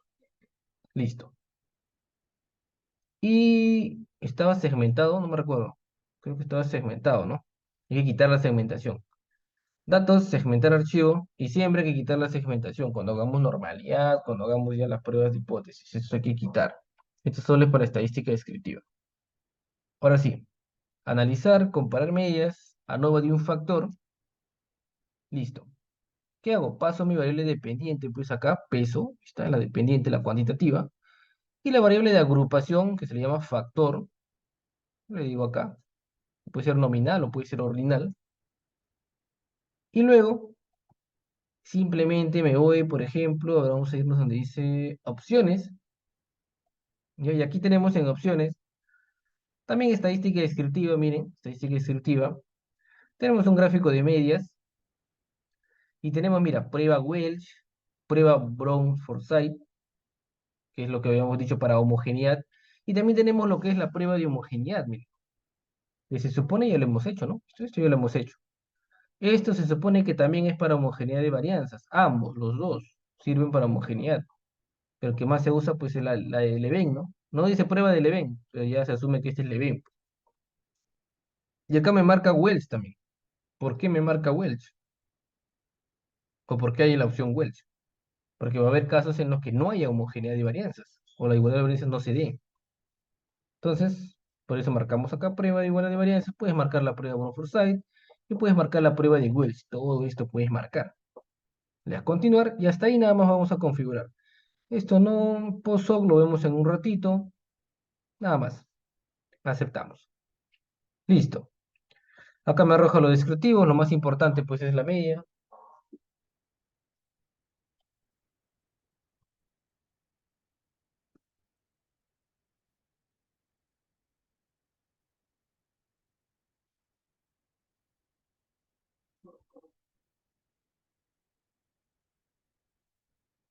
listo. Y estaba segmentado, no me recuerdo. Creo que estaba segmentado, ¿no? Hay que quitar la segmentación. Datos, segmentar archivo, y siempre hay que quitar la segmentación. Cuando hagamos normalidad, cuando hagamos ya las pruebas de hipótesis, eso hay que quitar. Esto solo es para estadística descriptiva. Ahora sí, analizar, comparar medias, ANOVA de un factor, listo. ¿Qué hago? Paso mi variable dependiente, pues acá, peso, está la dependiente, la cuantitativa, y la variable de agrupación, que se le llama factor, le digo acá, puede ser nominal o puede ser ordinal, y luego simplemente me voy, por ejemplo, ahora vamos a irnos donde dice opciones, y aquí tenemos en opciones, también estadística descriptiva, miren, estadística descriptiva, tenemos un gráfico de medias, y tenemos, mira, prueba Welch, prueba Brown-Forsyth, que es lo que habíamos dicho para homogeneidad, y también tenemos lo que es la prueba de homogeneidad, miren, que se supone ya lo hemos hecho, ¿no? Esto ya lo hemos hecho. Esto se supone que también es para homogeneidad de varianzas, ambos, los dos, sirven para homogeneidad, pero el que más se usa pues es la de Leven, ¿no? No dice prueba de Leven, pero ya se asume que este es Leven. Y acá me marca Welch también. ¿Por qué me marca Welch? ¿O por qué hay la opción Welch? Porque va a haber casos en los que no haya homogeneidad de varianzas, o la igualdad de varianzas no se dé. Entonces, por eso marcamos acá prueba de igualdad de varianzas, puedes marcar la prueba de Brown-Forsyth, y puedes marcar la prueba de Welch, todo esto puedes marcar. Le das continuar, y hasta ahí nada más vamos a configurar. Esto no, POSOC lo vemos en un ratito, nada más. Aceptamos. Listo. Acá me arroja lo descriptivo, lo más importante pues es la media.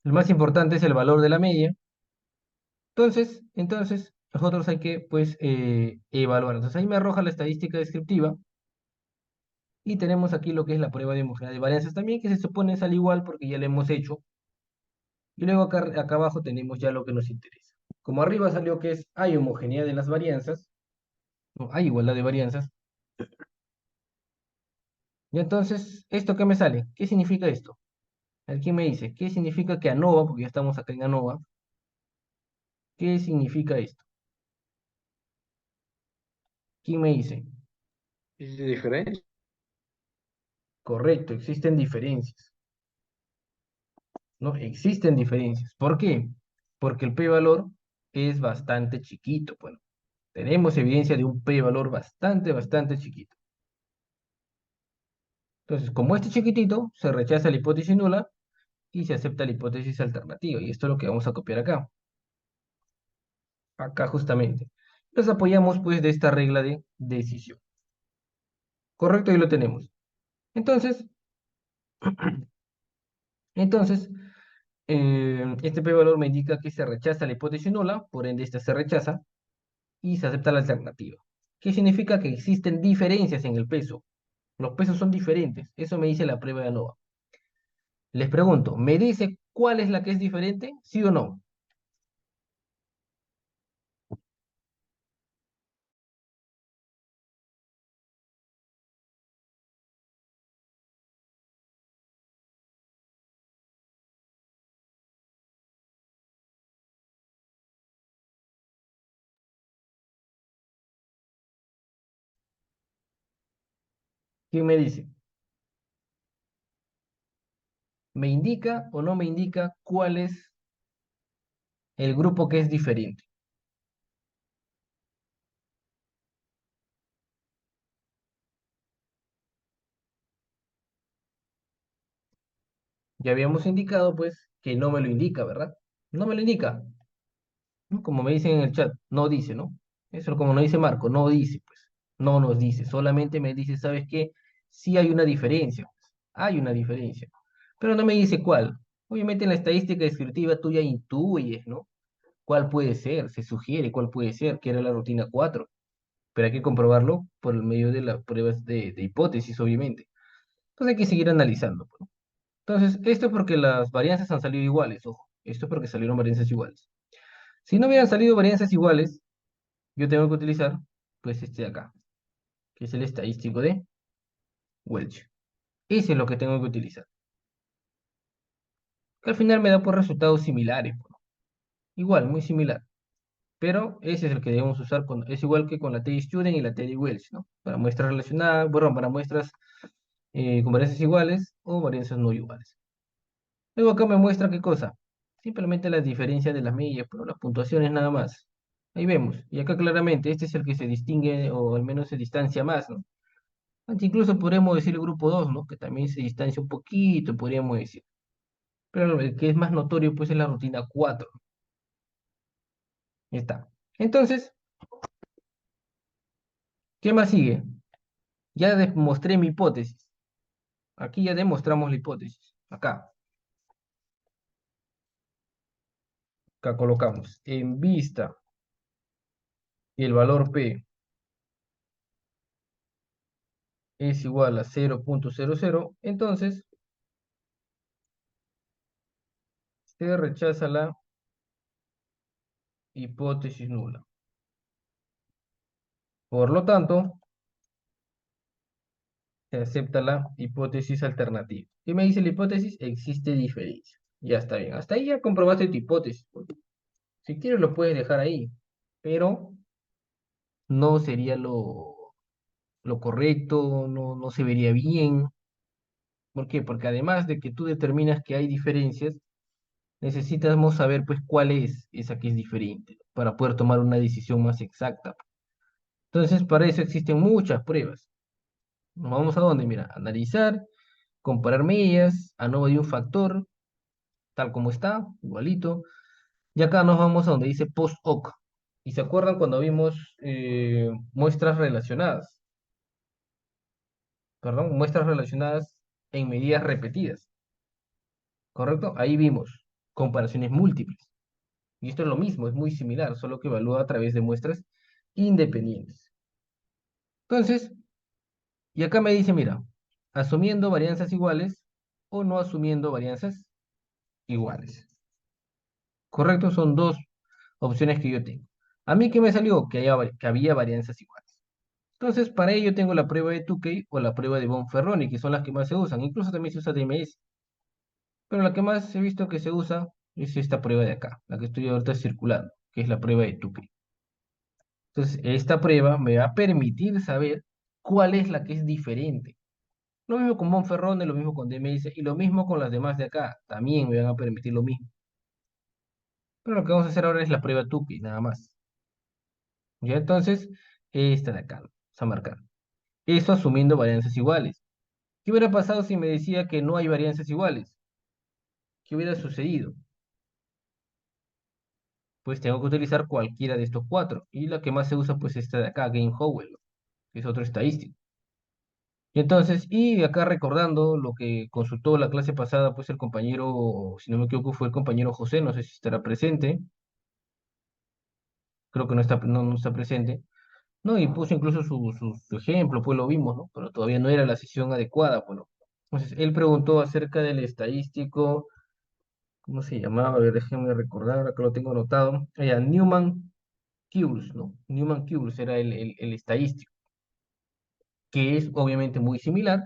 Lo más importante es el valor de la media. Entonces, nosotros hay que pues evaluar. Entonces ahí me arroja la estadística descriptiva. Y tenemos aquí lo que es la prueba de homogeneidad de varianzas también, que se supone sale igual porque ya lo hemos hecho. Y luego acá abajo tenemos ya lo que nos interesa. Como arriba salió que hay homogeneidad de las varianzas, no, hay igualdad de varianzas. Y entonces, ¿esto qué me sale? ¿Qué significa esto? A ver, ¿quién me dice? ¿Qué significa que ANOVA? Porque ya estamos acá en ANOVA. ¿Qué significa esto? ¿Quién me dice? ¿Es diferente? Correcto, existen diferencias, ¿no? Existen diferencias. ¿Por qué? Porque el p-valor es bastante chiquito. Bueno, tenemos evidencia de un p-valor bastante chiquito. Entonces, como este chiquitito, se rechaza la hipótesis nula y se acepta la hipótesis alternativa. Y esto es lo que vamos a copiar acá. Acá justamente. Nos apoyamos pues de esta regla de decisión. Correcto, ahí lo tenemos. Entonces, entonces este p-valor me indica que se rechaza la hipótesis nula, por ende esta se rechaza y se acepta la alternativa. ¿Qué significa? Que existen diferencias en el peso. Los pesos son diferentes. Eso me dice la prueba de ANOVA. Les pregunto, ¿me dice cuál es la que es diferente? ¿Sí o no? ¿Quién me dice? ¿Me indica o no me indica cuál es el grupo que es diferente? Ya habíamos indicado, pues, que no me lo indica, ¿verdad? No me lo indica, ¿no? Como me dicen en el chat, no dice, ¿no? Eso como nos dice Marco, no dice, pues. No nos dice, solamente me dice, ¿sabes qué? Sí hay una diferencia, pues, hay una diferencia. Pero no me dice cuál. Obviamente en la estadística descriptiva tú ya intuyes, ¿no? ¿Cuál puede ser? Se sugiere cuál puede ser, que era la rutina 4. Pero hay que comprobarlo por el medio de las pruebas de hipótesis, obviamente. Entonces hay que seguir analizando, pues, ¿no? Entonces, esto es porque las varianzas han salido iguales, ojo. Esto es porque salieron varianzas iguales. Si no hubieran salido varianzas iguales, yo tengo que utilizar, pues, este de acá, que es el estadístico de Welch. Ese es lo que tengo que utilizar. Que al final me da por resultados similares, pues, ¿no? Igual, muy similar. Pero ese es el que debemos usar, es igual que con la T-Student y la T-Welch, ¿no? Para muestras relacionadas, bueno, para muestras con varianzas iguales o varianzas no iguales. Luego acá me muestra qué cosa. Simplemente las diferencias de las medias, pero las puntuaciones nada más. Ahí vemos. Y acá claramente este es el que se distingue o al menos se distancia más, ¿no? Aunque incluso podríamos decir el grupo 2, ¿no? Que también se distancia un poquito, podríamos decir. Pero el que es más notorio pues es la rutina 4. Ahí está. Entonces, ¿qué más sigue? Ya demostré mi hipótesis. Aquí ya demostramos la hipótesis. Acá colocamos. En vista el valor P es igual a 0,00, entonces se rechaza la hipótesis nula. Por lo tanto, se acepta la hipótesis alternativa. ¿Qué me dice la hipótesis? Existe diferencia. Ya está bien. Hasta ahí ya comprobaste tu hipótesis. Si quieres lo puedes dejar ahí, pero no sería lo correcto, no se vería bien. ¿Por qué? Porque además de que tú determinas que hay diferencias, necesitamos saber pues cuál es esa que es diferente para poder tomar una decisión más exacta. Entonces, para eso existen muchas pruebas. Nos vamos a dónde, mira, analizar, comparar medias, ANOVA de un factor, tal como está, igualito. Y acá nos vamos a donde dice post-hoc. ¿Y se acuerdan cuando vimos muestras relacionadas? Perdón, muestras relacionadas en medidas repetidas, ¿correcto? Ahí vimos comparaciones múltiples. Y esto es lo mismo, es muy similar, solo que evalúa a través de muestras independientes. Entonces, y acá me dice, mira, asumiendo varianzas iguales o no asumiendo varianzas iguales. ¿Correcto? Son dos opciones que yo tengo. ¿A mí qué me salió? Que había varianzas iguales. Entonces, para ello tengo la prueba de Tukey o la prueba de Bonferroni, que son las que más se usan. Incluso también se usa DMS. Pero la que más he visto que se usa es esta prueba de acá, la que estoy ahorita circulando, que es la prueba de Tukey. Entonces, esta prueba me va a permitir saber cuál es la que es diferente. Lo mismo con Monferrone, lo mismo con DMS y lo mismo con las demás de acá. También me van a permitir lo mismo. Pero lo que vamos a hacer ahora es la prueba Tukey, nada más. Ya entonces, esta de acá, vamos a marcar. Eso asumiendo varianzas iguales. ¿Qué hubiera pasado si me decía que no hay varianzas iguales? ¿Qué hubiera sucedido? Pues tengo que utilizar cualquiera de estos cuatro. Y la que más se usa, pues esta de acá, Game Howell, que es otro estadístico. Y entonces, y acá recordando lo que consultó la clase pasada, pues el compañero, si no me equivoco, fue el compañero José, no sé si estará presente, creo que no está presente, no, y puso incluso su ejemplo, pues lo vimos, ¿no? Pero todavía no era la sesión adecuada, bueno. Entonces, él preguntó acerca del estadístico, ¿cómo se llamaba? A ver, déjenme recordar, acá lo tengo anotado. Newman Cures, ¿no? Newman Cures era el estadístico, que es obviamente muy similar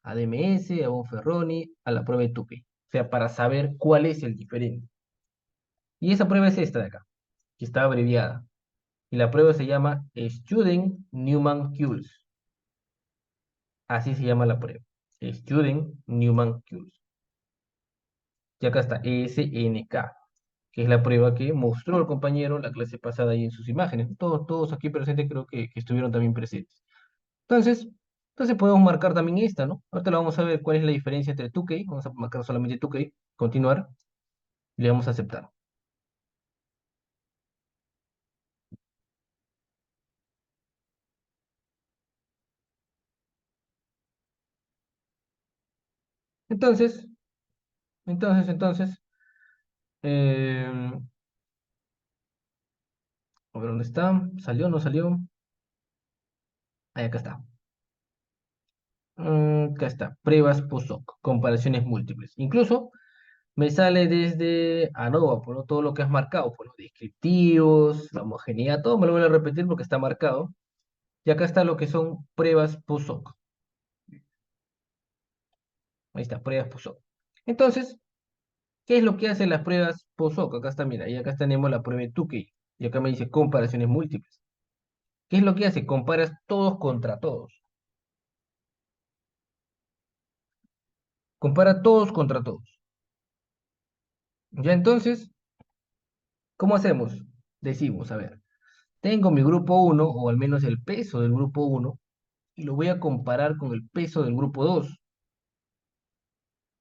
a DMS, a Bonferroni, a la prueba de Tukey. O sea, para saber cuál es el diferente. Y esa prueba es esta de acá, que está abreviada. Y la prueba se llama Student-Newman-Cures. Así se llama la prueba. Student-Newman-Cures. Y acá está SNK, que es la prueba que mostró el compañero la clase pasada ahí en sus imágenes. Todos aquí presentes creo que estuvieron también presentes. Entonces, entonces podemos marcar también esta, ¿no? Ahorita la vamos a ver cuál es la diferencia entre 2K. Vamos a marcar solamente 2K, continuar, y le vamos a aceptar. Entonces, entonces, eh, a ver dónde está. ¿Salió o no salió? Ahí acá está. Acá está. Pruebas POSOC, comparaciones múltiples. Incluso me sale desde ANOVA, por ¿no? Todo lo que has marcado, por los descriptivos, la homogeneidad, todo me lo voy a repetir porque está marcado. Y acá está lo que son pruebas POSOC. Ahí está, pruebas POSOC. Entonces, ¿qué es lo que hacen las pruebas POSOC? Acá está, mira, y acá tenemos la prueba de Tukey. Y acá me dice comparaciones múltiples. ¿Qué es lo que hace? Comparas todos contra todos. Compara todos contra todos. Ya entonces, ¿cómo hacemos? Decimos, a ver, tengo mi grupo uno o al menos el peso del grupo uno y lo voy a comparar con el peso del grupo 2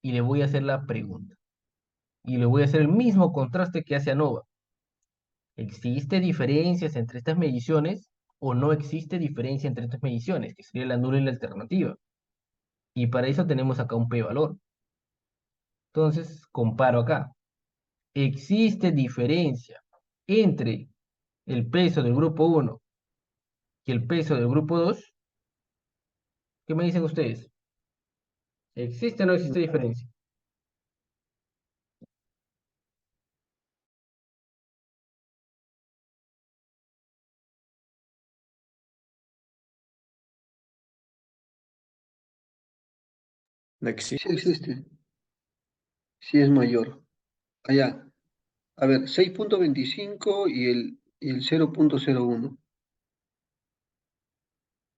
y le voy a hacer la pregunta. Y le voy a hacer el mismo contraste que hace ANOVA. ¿Existe diferencias entre estas mediciones o no existe diferencia entre estas mediciones? Que sería la nula y la alternativa. Y para eso tenemos acá un p-valor. Entonces, comparo acá. ¿Existe diferencia entre el peso del grupo uno y el peso del grupo 2? ¿Qué me dicen ustedes? ¿Existe o no existe diferencia? No Sí existe. existe, sí es mayor. Allá, a ver, 6.25 y el 0.01.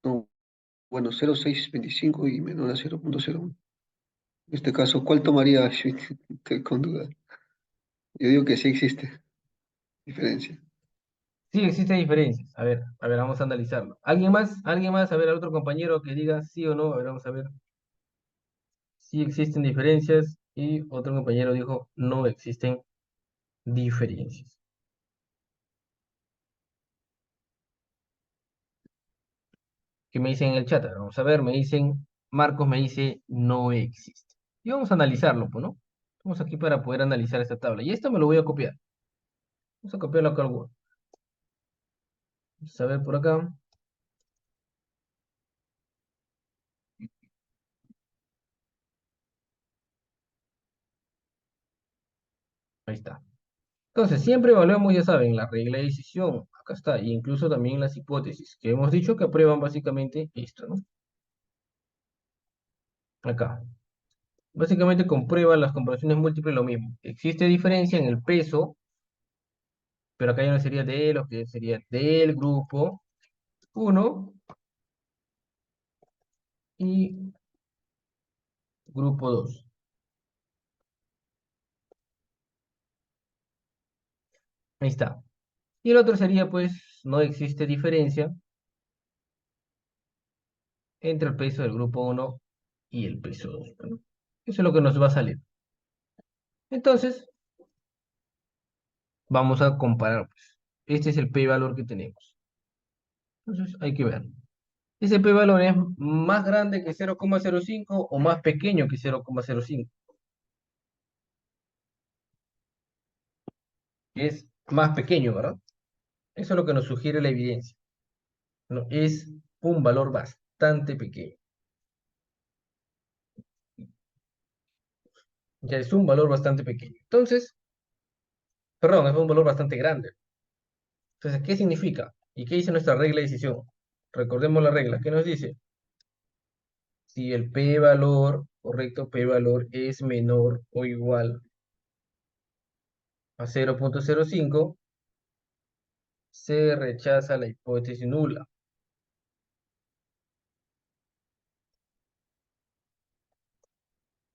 No, bueno, 0.625 y menor a 0.01. En este caso, ¿cuál tomaría? Estoy con duda. Yo digo que sí existe diferencia. Sí, existe diferencias. A ver, vamos a analizarlo. ¿Alguien más? ¿Alguien más? A ver, al otro compañero que diga sí o no. A ver, vamos a ver. Sí existen diferencias y otro compañero dijo no existen diferencias. ¿Qué me dicen en el chat? A ver, vamos a ver, me dicen, Marcos me dice no existe. Y vamos a analizarlo, pues, ¿no? Vamos aquí para poder analizar esta tabla. Y esto me lo voy a copiar. Vamos a copiarlo acá al Word. Vamos a ver por acá. Ahí está. Entonces, siempre evaluamos, ya saben, la regla de decisión. Acá está. E incluso también las hipótesis, que hemos dicho que aprueban básicamente esto, ¿no? Acá. Básicamente comprueba las comparaciones múltiples lo mismo. Existe diferencia en el peso, pero acá ya no sería de lo que sería del grupo uno y grupo 2. Ahí está. Y el otro sería, pues, no existe diferencia entre el peso del grupo uno y el peso 2. Bueno, eso es lo que nos va a salir. Entonces, vamos a comparar, pues. Este es el p-valor que tenemos. Entonces, hay que ver. Ese p-valor es más grande que 0,05 o más pequeño que 0,05. Es más pequeño, ¿verdad? Eso es lo que nos sugiere la evidencia. ¿No? Es un valor bastante pequeño. Ya es un valor bastante pequeño. Entonces, perdón, es un valor bastante grande. Entonces, ¿qué significa? ¿Y qué dice nuestra regla de decisión? Recordemos la regla. ¿Qué nos dice? Si el p-valor, correcto, p-valor es menor o igual a 0,05, se rechaza la hipótesis nula.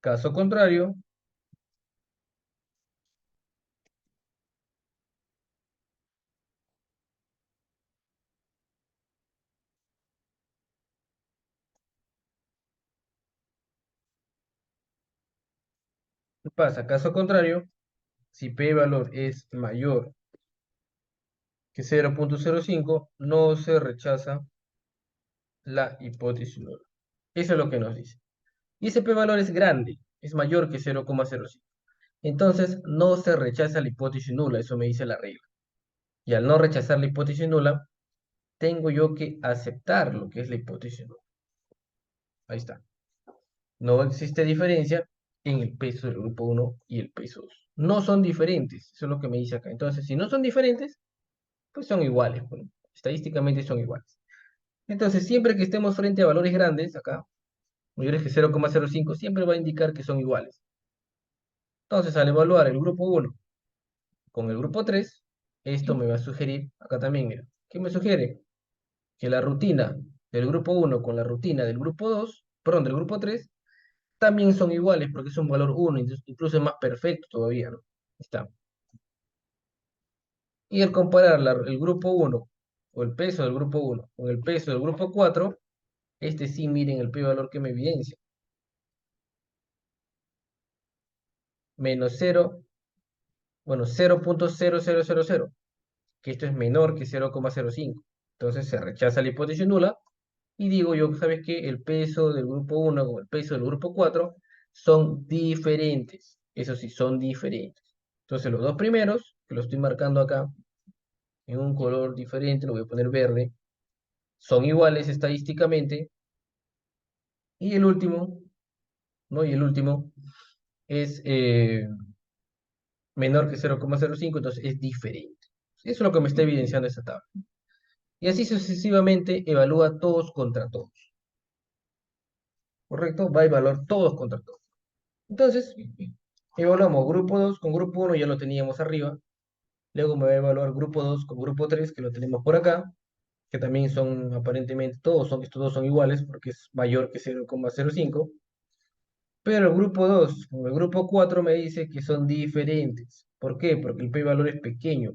Caso contrario, ¿qué pasa? Caso contrario, si p-valor es mayor que 0,05, no se rechaza la hipótesis nula. Eso es lo que nos dice. Y ese p-valor es grande, es mayor que 0,05. Entonces, no se rechaza la hipótesis nula, eso me dice la regla. Y al no rechazar la hipótesis nula, tengo yo que aceptar lo que es la hipótesis nula. Ahí está. No existe diferencia en el peso del grupo uno y el peso 2. No son diferentes, eso es lo que me dice acá. Entonces, si no son diferentes, pues son iguales. Bueno, estadísticamente son iguales. Entonces, siempre que estemos frente a valores grandes, acá, mayores que 0,05, siempre va a indicar que son iguales. Entonces, al evaluar el grupo uno con el grupo 3, esto me va a sugerir, acá también, mira, ¿qué me sugiere? Que la rutina del grupo uno con la rutina del grupo 2, perdón, del grupo 3, también son iguales porque es un valor 1, incluso es más perfecto todavía, ¿no? Está. Y al comparar el grupo uno o el peso del grupo uno con el peso del grupo 4, este sí, miren el p-valor que me evidencia. Menos 0, bueno, 0,0000, que esto es menor que 0,05. Entonces se rechaza la hipótesis nula y digo yo, ¿sabes qué? El peso del grupo uno con el peso del grupo 4 son diferentes. Eso sí, son diferentes. Entonces los dos primeros, que lo estoy marcando acá en un color diferente, lo voy a poner verde, son iguales estadísticamente. Y el último, ¿no? Y el último es menor que 0,05, entonces es diferente. Eso es lo que me está evidenciando esta tabla. Y así sucesivamente evalúa todos contra todos. ¿Correcto? Va a evaluar todos contra todos. Entonces, evaluamos grupo 2 con grupo uno, ya lo teníamos arriba. Luego me va a evaluar grupo 2 con grupo 3, que lo tenemos por acá, que también son aparentemente estos dos son iguales porque es mayor que 0,05. Pero el grupo 2 con el grupo 4 me dice que son diferentes. ¿Por qué? Porque el p-valor es pequeño.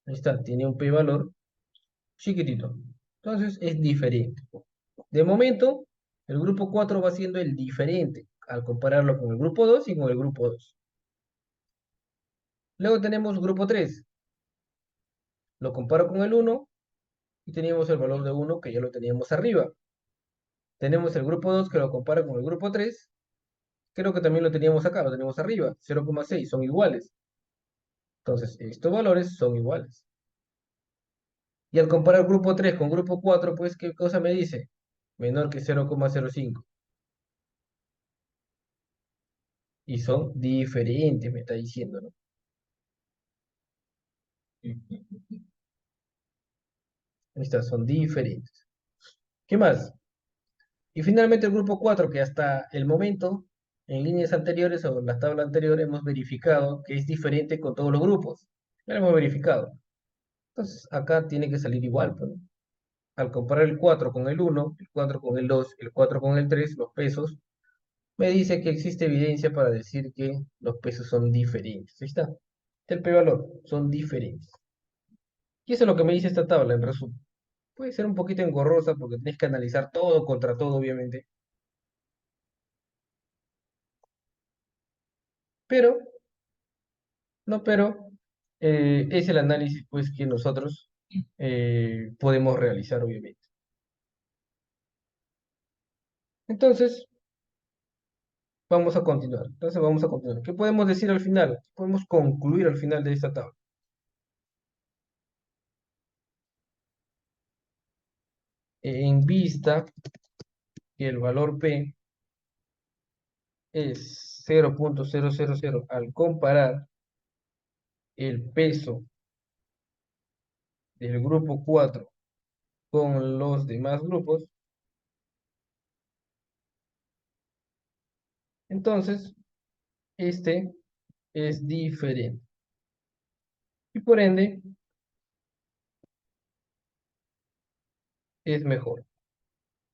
Ahí está, tiene un p-valor chiquitito. Entonces es diferente. De momento, el grupo 4 va siendo el diferente al compararlo con el grupo 2 y con el grupo 2. Luego tenemos grupo 3. Lo comparo con el 1 y teníamos el valor de 1 que ya lo teníamos arriba. Tenemos el grupo 2 que lo compara con el grupo 3. Creo que también lo teníamos acá, lo tenemos arriba. 0,6, son iguales. Entonces, estos valores son iguales. Y al comparar grupo 3 con grupo 4, pues, ¿qué cosa me dice? Menor que 0,05. Y son diferentes, me está diciendo, ¿no? Estas son diferentes. ¿Qué más? Y finalmente el grupo 4 que hasta el momento, en líneas anteriores o en la tabla anterior, hemos verificado que es diferente con todos los grupos. Ya lo hemos verificado. Entonces, acá tiene que salir igual, pues, ¿no? Al comparar el 4 con el 1, el 4 con el 2, el 4 con el 3, los pesos, me dice que existe evidencia para decir que los pesos son diferentes. Ahí está. El p-valor, son diferentes. Y eso es lo que me dice esta tabla, en resumen. Puede ser un poquito engorrosa porque tienes que analizar todo contra todo, obviamente. Pero, no, pero, es el análisis pues que nosotros podemos realizar, obviamente. Entonces, vamos a continuar. Entonces, vamos a continuar. ¿Qué podemos decir al final? ¿Qué podemos concluir al final de esta tabla? En vista que el valor P es 0,000 al comparar el peso del grupo 4 con los demás grupos, entonces este es diferente. Y por ende, es mejor.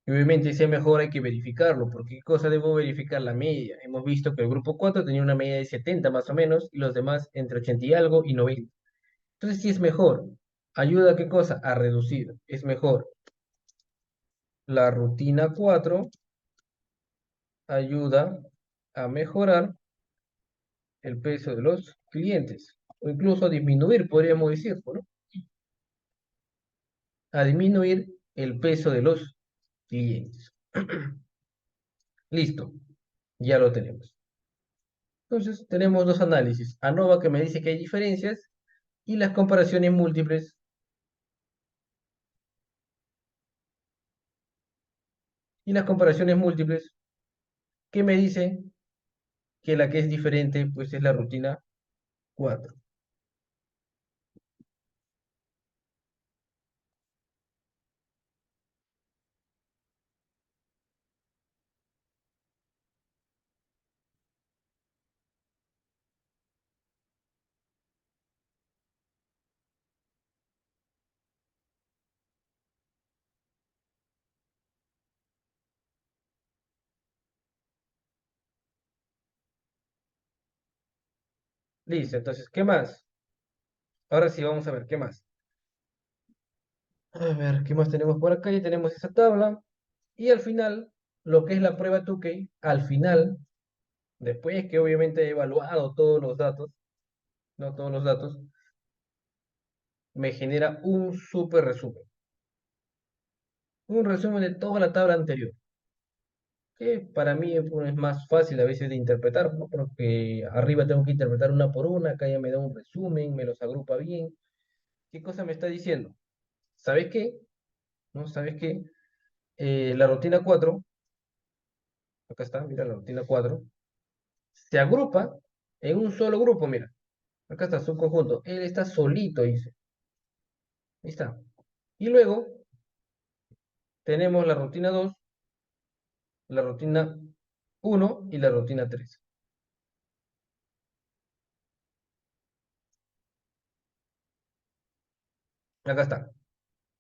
Y obviamente, si es mejor, hay que verificarlo, porque ¿qué cosa debo verificar? La media. Hemos visto que el grupo 4 tenía una media de 70 más o menos, y los demás entre 80 y algo y 90. Entonces, si es mejor, ¿ayuda a qué cosa? A reducir. Es mejor. La rutina 4 ayuda a mejorar el peso de los clientes, o incluso a disminuir, podríamos decir, ¿no? A disminuir el peso de los clientes. Listo, ya lo tenemos. Entonces, tenemos dos análisis. ANOVA que me dice que hay diferencias y las comparaciones múltiples. Y las comparaciones múltiples que me dice que la que es diferente pues es la rutina 4. Listo, entonces, ¿qué más? Ahora sí, vamos a ver, ¿qué más? A ver, ¿qué más tenemos por acá? Ya tenemos esa tabla. Y al final, lo que es la prueba Tukey, al final, después que obviamente he evaluado todos los datos, no todos los datos, me genera un súper resumen. Un resumen de toda la tabla anterior. Que para mí pues, es más fácil a veces de interpretar, ¿no? Porque arriba tengo que interpretar una por una, acá ya me da un resumen, me los agrupa bien. ¿Qué cosa me está diciendo? ¿Sabes qué? ¿No? ¿Sabes qué? La rutina 4 acá está, mira la rutina 4 se agrupa en un solo grupo, mira. Acá está su conjunto. Él está solito, dice. Ahí está. Y luego tenemos la rutina 2, la rutina 1 y la rutina 3. Acá está.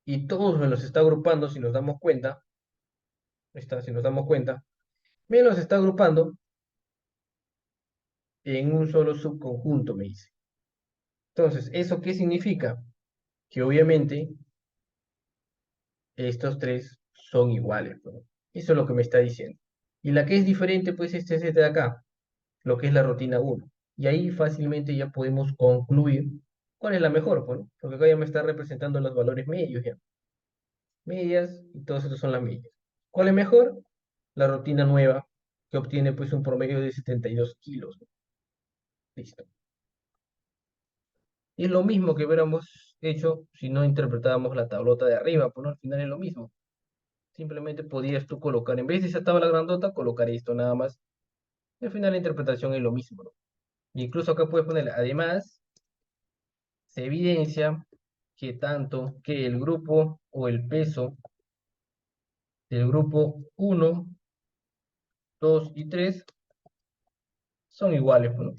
Y todos me los está agrupando, si nos damos cuenta. Ahí está, si nos damos cuenta. Me los está agrupando en un solo subconjunto, me dice. Entonces, ¿eso qué significa? Que obviamente estos tres son iguales, ¿no? Eso es lo que me está diciendo. Y la que es diferente, pues este es este de acá, lo que es la rutina 1. Y ahí fácilmente ya podemos concluir cuál es la mejor, pues, ¿no? Porque acá ya me está representando los valores medios ya. Medias, y todos estos son las medias. ¿Cuál es mejor? La rutina nueva, que obtiene pues un promedio de 72 kilos, ¿no? Listo. Y es lo mismo que hubiéramos hecho si no interpretábamos la tablota de arriba, pues no, al final es lo mismo. Simplemente podías tú colocar, en vez de esa tabla grandota, colocar esto nada más. Y al final la interpretación es lo mismo, ¿no? Y incluso acá puedes poner, además, se evidencia que tanto que el grupo o el peso del grupo 1, 2 y 3 son iguales, ¿no?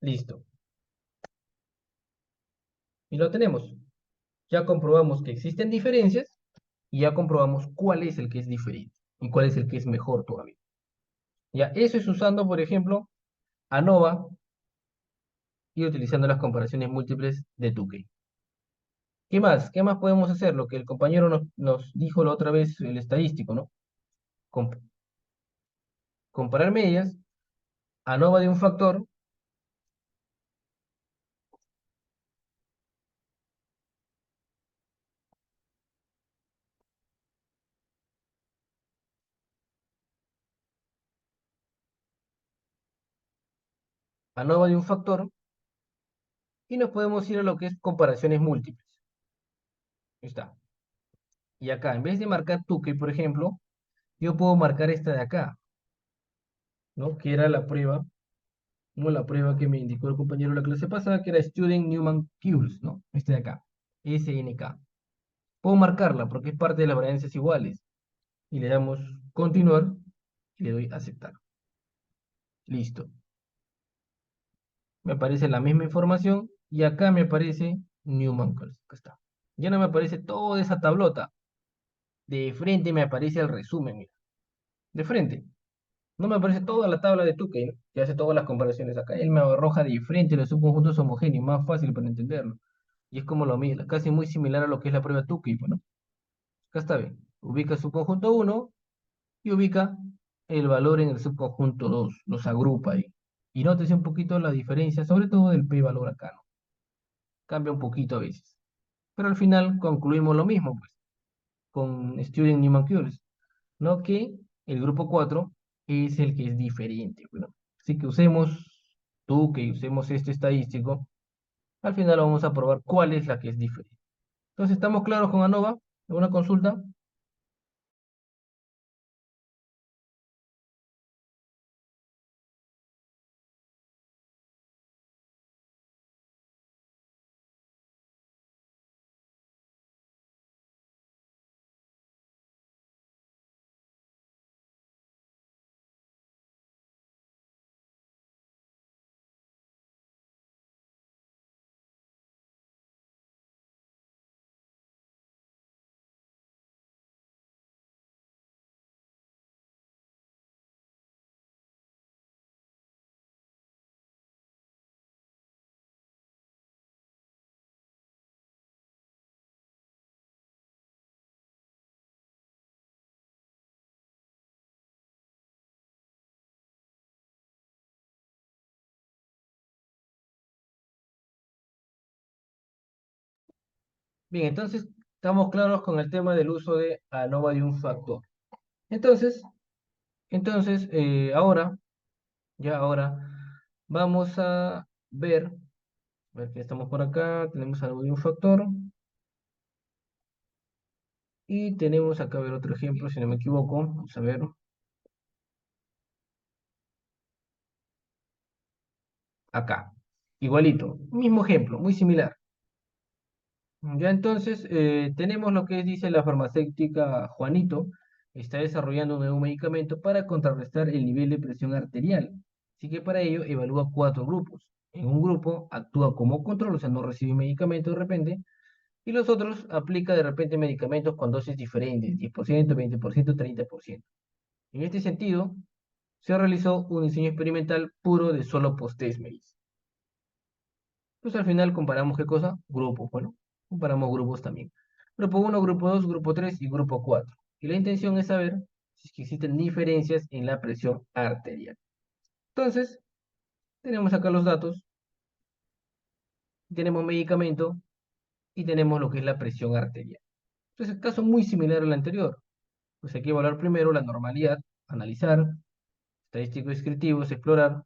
Listo. Y lo tenemos. Ya comprobamos que existen diferencias y ya comprobamos cuál es el que es diferente y cuál es el que es mejor todavía. Ya, eso es usando, por ejemplo, ANOVA y utilizando las comparaciones múltiples de Tukey. ¿Qué más? ¿Qué más podemos hacer? Lo que el compañero nos dijo la otra vez, el estadístico, ¿no? Com- comparar medias, ANOVA de un factor, ANOVA de un factor, y nos podemos ir a lo que es comparaciones múltiples. Ahí está. Y acá, en vez de marcar Tukey, por ejemplo, yo puedo marcar esta de acá, ¿no? Que era la prueba, como la prueba que me indicó el compañero de la clase pasada, que era Student Newman Cures, ¿no? Este de acá, SNK. Puedo marcarla porque es parte de las varianzas iguales. Y le damos continuar y le doy aceptar. Listo. Me aparece la misma información y acá me aparece Newman Cures. Acá está. Ya no me aparece toda esa tablota. De frente me aparece el resumen, mira. De frente. No me aparece toda la tabla de Tukey, ¿no? Que hace todas las comparaciones acá. Él me arroja de frente los subconjuntos homogéneos, más fácil para entenderlo. Y es como lo mismo, casi muy similar a lo que es la prueba Tukey, pues, ¿no? Acá está bien. Ubica subconjunto 1 y ubica el valor en el subconjunto 2. Los agrupa ahí. Y nótese un poquito la diferencia, sobre todo del p-valor acá, ¿no? Cambia un poquito a veces. Pero al final concluimos lo mismo, pues, con Student Newman Cures, ¿no? Que el grupo 4 es el que es diferente. Bueno, así que usemos que usemos este estadístico, al final vamos a probar cuál es la que es diferente. Entonces, ¿estamos claros con ANOVA? ¿Alguna consulta? Bien, entonces estamos claros con el tema del uso de ANOVA de un factor. Entonces, ahora, ya ahora, vamos a ver que estamos por acá, tenemos ANOVA de un factor, y tenemos acá, a ver, otro ejemplo, si no me equivoco, vamos a ver, acá, igualito, mismo ejemplo, muy similar. Ya entonces, tenemos lo que dice la farmacéutica Juanito, está desarrollando un nuevo medicamento para contrarrestar el nivel de presión arterial. Así que para ello evalúa 4 grupos. En un grupo actúa como control, o sea, no recibe medicamento de repente, y los otros aplica de repente medicamentos con dosis diferentes, 10%, 20%, 30%. En este sentido, se realizó un diseño experimental puro de solo post-test. Pues al final comparamos qué cosa? Grupos. Bueno, comparamos grupos también. Grupo 1, grupo 2, grupo 3 y grupo 4. Y la intención es saber si es que existen diferencias en la presión arterial. Entonces, tenemos acá los datos, tenemos medicamento y tenemos lo que es la presión arterial. Entonces, caso muy similar al anterior. Pues hay que evaluar primero la normalidad, analizar, estadísticos descriptivos, explorar.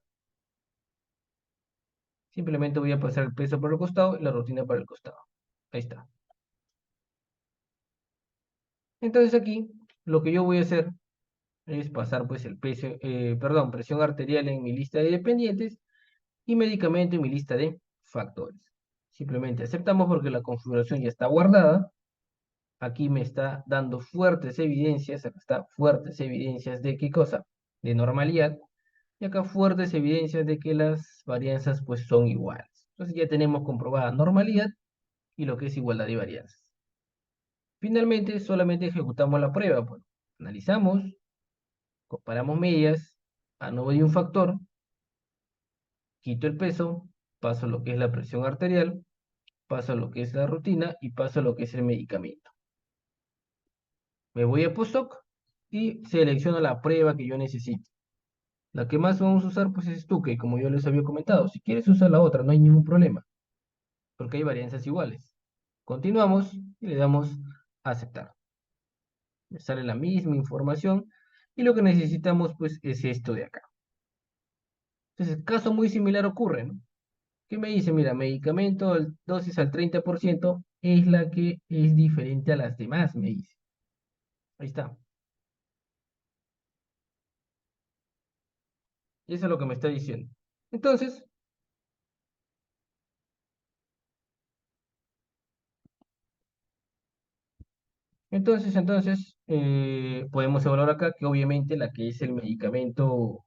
Simplemente voy a pasar el peso por el costado y la rutina para el costado. Ahí está. Entonces aquí, lo que yo voy a hacer es pasar pues el peso, perdón, presión arterial en mi lista de dependientes y medicamento en mi lista de factores. Simplemente aceptamos porque la configuración ya está guardada. Aquí me está dando fuertes evidencias, acá está fuertes evidencias de qué cosa, de normalidad, y acá fuertes evidencias de que las varianzas pues son iguales. Entonces ya tenemos comprobada normalidad y lo que es igualdad de varianzas. Finalmente, solamente ejecutamos la prueba. Bueno, analizamos, comparamos medias, ANOVA de un factor, quito el peso, paso lo que es la presión arterial, paso lo que es la rutina y paso lo que es el medicamento. Me voy a postdoc y selecciono la prueba que yo necesito. La que más vamos a usar pues es Stuke, como yo les había comentado. Si quieres usar la otra, no hay ningún problema, porque hay varianzas iguales. Continuamos y le damos a aceptar. Me sale la misma información y lo que necesitamos pues es esto de acá. Entonces, caso muy similar ocurre, ¿no? ¿Qué me dice? Mira, medicamento, dosis al 30% es la que es diferente a las demás, me dice. Ahí está. Eso es lo que me está diciendo. Entonces, podemos evaluar acá que obviamente la que es el medicamento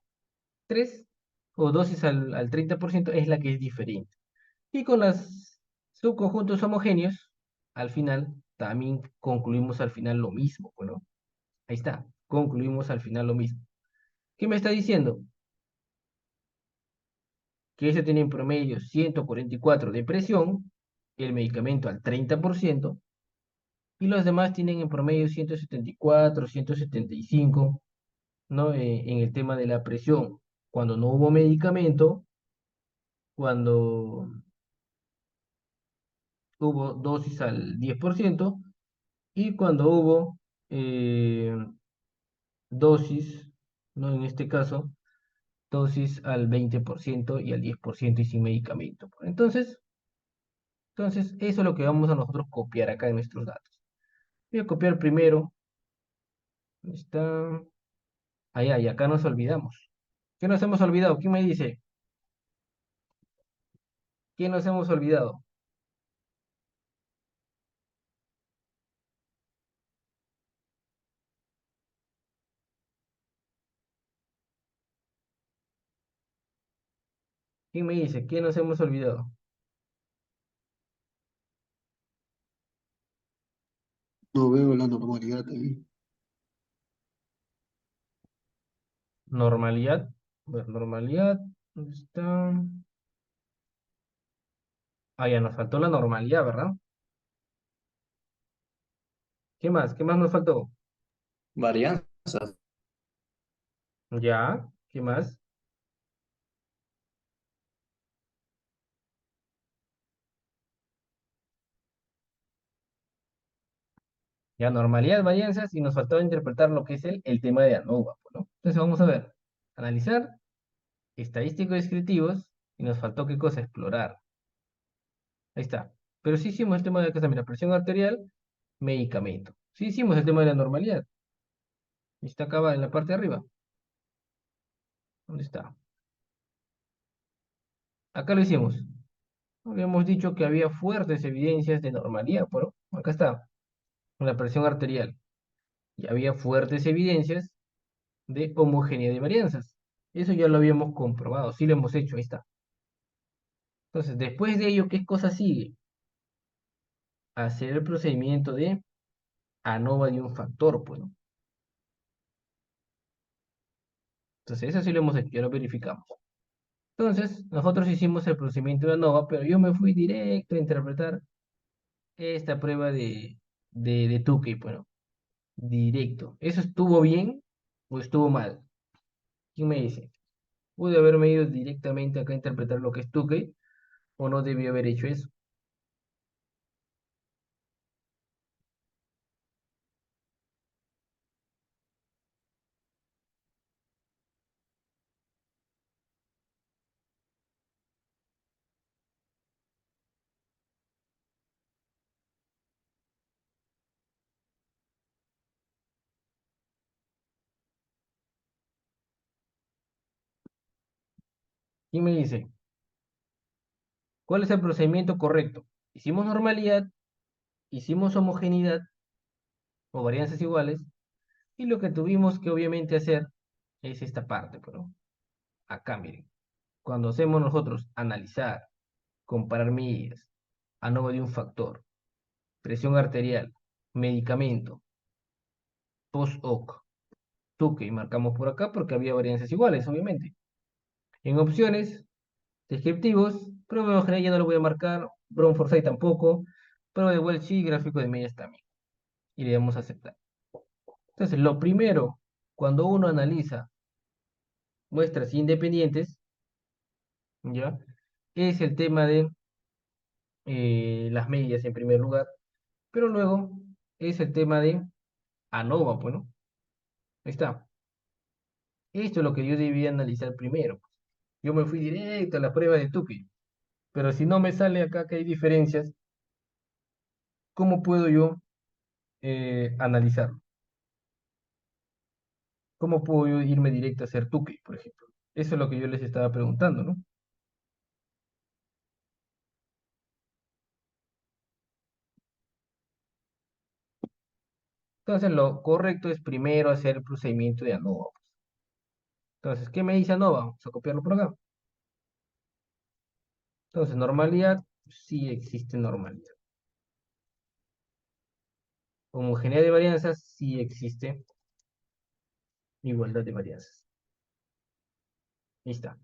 3 o dosis al 30% es la que es diferente. Y con los subconjuntos homogéneos, al final, también concluimos al final lo mismo. Bueno, ahí está, concluimos al final lo mismo. ¿Qué me está diciendo? Que eso tiene en promedio 144 de presión, el medicamento al 30%, y los demás tienen en promedio 174, 175, ¿no? En el tema de la presión, cuando no hubo medicamento, cuando hubo dosis al 10% y cuando hubo eh, dosis, ¿no? En este caso, dosis al 20% y al 10% y sin medicamento. Entonces, eso es lo que vamos a nosotros copiar acá en nuestros datos. Voy a copiar primero. Está. Allá, y acá nos olvidamos. ¿Qué nos hemos olvidado? ¿Quién me dice? ¿Qué nos hemos olvidado? ¿Quién me dice? ¿Qué nos hemos olvidado? No veo la normalidad ahí. Normalidad. A ver, normalidad. ¿Dónde está? Ah, ya nos faltó la normalidad, ¿verdad? ¿Qué más? ¿Qué más nos faltó? Varianzas. Ya. ¿Qué más? Ya, normalidad, varianzas, y nos faltaba interpretar lo que es el tema de ANOVA, pues, ¿no? Entonces vamos a ver. Analizar, estadísticos descriptivos, y nos faltó qué cosa, explorar. Ahí está. Pero sí hicimos el tema de que mira, presión arterial, medicamento. Sí hicimos el tema de la normalidad. Y está acá en la parte de arriba. ¿Dónde está? Acá lo hicimos. Habíamos dicho que había fuertes evidencias de normalidad, pero acá está, con la presión arterial. Y había fuertes evidencias de homogeneidad de varianzas. Eso ya lo habíamos comprobado, sí lo hemos hecho, ahí está. Entonces, después de ello, ¿qué cosa sigue? Hacer el procedimiento de ANOVA de un factor, pues, ¿no? Entonces, eso sí lo hemos hecho, ya lo verificamos. Entonces, nosotros hicimos el procedimiento de ANOVA, pero yo me fui directo a interpretar esta prueba de Tukey, bueno, directo. ¿Eso estuvo bien o estuvo mal? ¿Quién me dice? ¿Pude haberme ido directamente acá a interpretar lo que es Tukey o no debí haber hecho eso? ¿Quién me dice? ¿Cuál es el procedimiento correcto? Hicimos normalidad, hicimos homogeneidad o varianzas iguales, y lo que tuvimos que obviamente hacer es esta parte, pero acá miren, cuando hacemos nosotros analizar, comparar medidas, ANOVA de un factor, presión arterial, medicamento, post-hoc, tuque, y marcamos por acá porque había varianzas iguales, obviamente. En opciones, descriptivos, prueba de homogeneidad ya no lo voy a marcar, Brown-Forsyth tampoco, prueba de Welch sí, gráfico de medias también, y le damos a aceptar. Entonces, lo primero, cuando uno analiza muestras independientes, ¿ya? Es el tema de las medias en primer lugar, pero luego es el tema de ANOVA, bueno, ahí está. Esto es lo que yo debía analizar primero. Yo me fui directo a la prueba de Tukey, pero si no me sale acá que hay diferencias, ¿cómo puedo yo analizarlo? ¿Cómo puedo yo irme directo a hacer Tukey, por ejemplo? Eso es lo que yo les estaba preguntando, ¿no? Entonces, lo correcto es primero hacer el procedimiento de ANOVA. Entonces, ¿qué me dice ANOVA? Vamos a copiarlo por acá. Entonces, normalidad, sí existe normalidad. Homogeneidad de varianzas, sí existe igualdad de varianzas. Ahí está.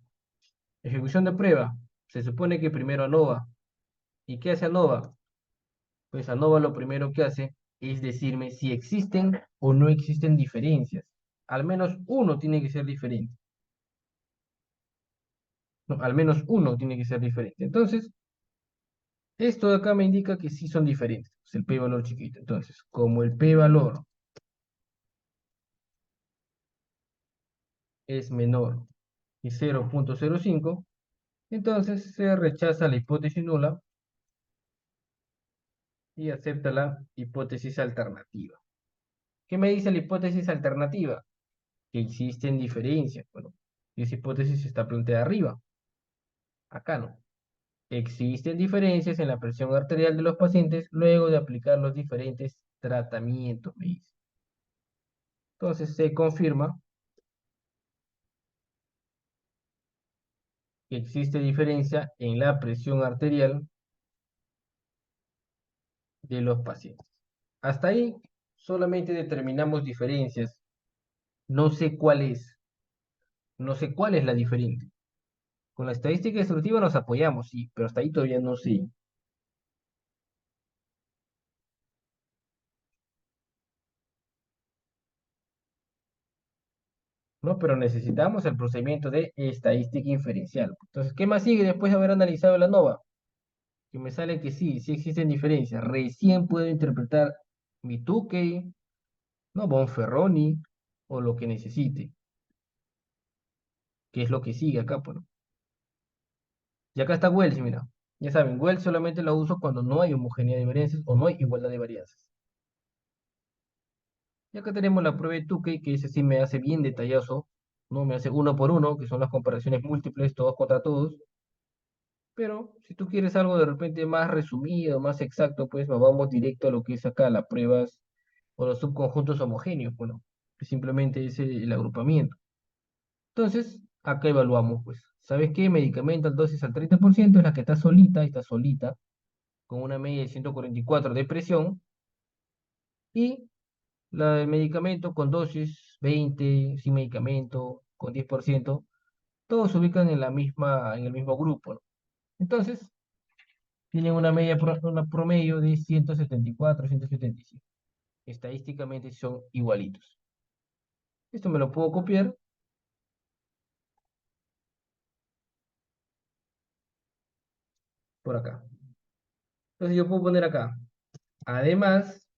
Ejecución de prueba. Se supone que primero ANOVA. ¿Y qué hace ANOVA? Pues ANOVA lo primero que hace es decirme si existen o no existen diferencias. Al menos uno tiene que ser diferente. No, al menos uno tiene que ser diferente. Entonces, esto de acá me indica que sí son diferentes. Es el p-valor chiquito. Entonces, como el p-valor es menor que 0,05, entonces se rechaza la hipótesis nula y acepta la hipótesis alternativa. ¿Qué me dice la hipótesis alternativa? Que existen diferencias. Bueno, esa hipótesis está planteada arriba. Acá no. Existen diferencias en la presión arterial de los pacientes luego de aplicar los diferentes tratamientos, me dice. Entonces se confirma que existe diferencia en la presión arterial de los pacientes. Hasta ahí solamente determinamos diferencias. No sé cuál es. No sé cuál es la diferente. Con la estadística instructiva nos apoyamos, sí, pero hasta ahí todavía no sé. ¿No? Pero necesitamos el procedimiento de estadística inferencial. Entonces, ¿qué más sigue después de haber analizado la NOVA? Que me sale que sí, sí existen diferencias. Recién puedo interpretar mi Tukey, ¿no? Bonferroni, o lo que necesite, que es lo que sigue acá, pues, ¿no? Y acá está Welch, mira. Ya saben, Welch solamente lo uso cuando no hay homogeneidad de varianzas o no hay igualdad de varianzas. Y acá tenemos la prueba de Tukey, que ese sí me hace bien detallazo, ¿no? Me hace uno por uno, que son las comparaciones múltiples, todos contra todos. Pero si tú quieres algo de repente más resumido, más exacto, pues nos vamos directo a lo que es acá las pruebas o los subconjuntos homogéneos, bueno, que simplemente es el agrupamiento. Entonces, acá evaluamos, pues, ¿sabes qué? Medicamento al dosis al 30% es la que está solita, con una media de 144 de presión, y la del medicamento con dosis 20, sin medicamento, con 10%, todos se ubican en en el mismo grupo, ¿no? Entonces, tienen una una promedio de 174, 175. Estadísticamente son igualitos. Esto me lo puedo copiar por acá. Entonces yo puedo poner acá. Además,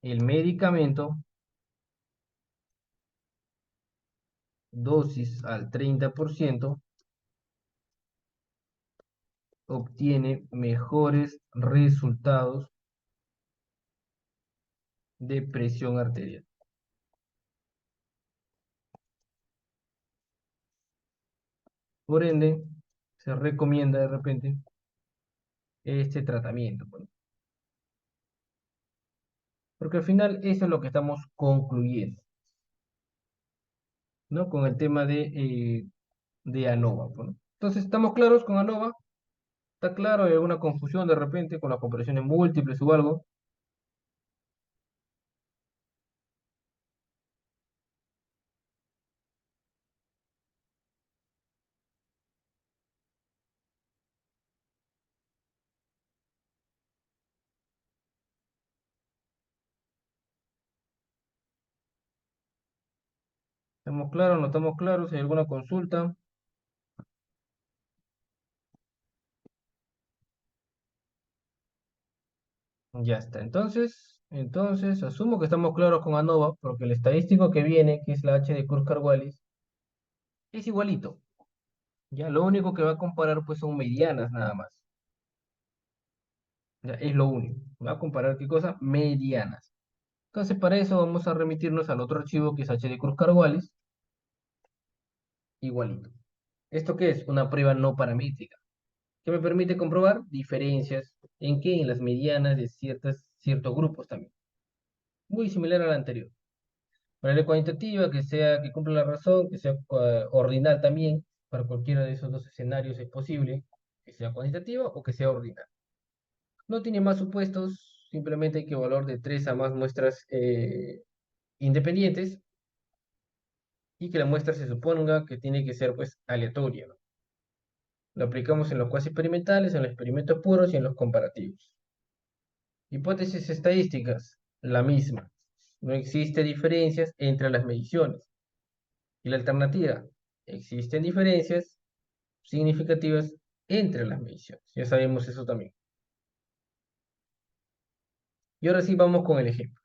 el medicamento, dosis al 30%, obtiene mejores resultados de presión arterial. Por ende, se recomienda de repente este tratamiento, pues. Porque al final eso es lo que estamos concluyendo, ¿no? Con el tema de ANOVA, pues, ¿no? Entonces, ¿estamos claros con ANOVA? ¿Está claro? ¿Hay alguna confusión de repente con las comparaciones múltiples o algo? ¿Estamos claros? ¿No estamos claros? ¿Hay alguna consulta? Ya está. Entonces, asumo que estamos claros con ANOVA, porque el estadístico que viene, que es la H de Cruz-Carwallis, es igualito. Ya, lo único que va a comparar pues son medianas nada más. Ya, es lo único. Va a comparar qué cosa? Medianas. Entonces, para eso vamos a remitirnos al otro archivo que es H de Cruz-Carwallis, igualito. ¿Esto qué es? Una prueba no paramétrica, que me permite comprobar diferencias en qué, en las medianas de ciertos grupos también. Muy similar a la anterior. Ponerle cuantitativa, que sea, que cumpla la razón, que sea ordinal también, para cualquiera de esos dos escenarios es posible, que sea cuantitativa o que sea ordinal. No tiene más supuestos, simplemente hay que evaluar de 3 a más muestras independientes y que la muestra se suponga que tiene que ser pues aleatoria, ¿no? Lo aplicamos en los cuasi experimentales, en los experimentos puros y en los comparativos. Hipótesis estadísticas, la misma. No existe diferencias entre las mediciones. Y la alternativa, existen diferencias significativas entre las mediciones. Ya sabemos eso también. Y ahora sí vamos con el ejemplo.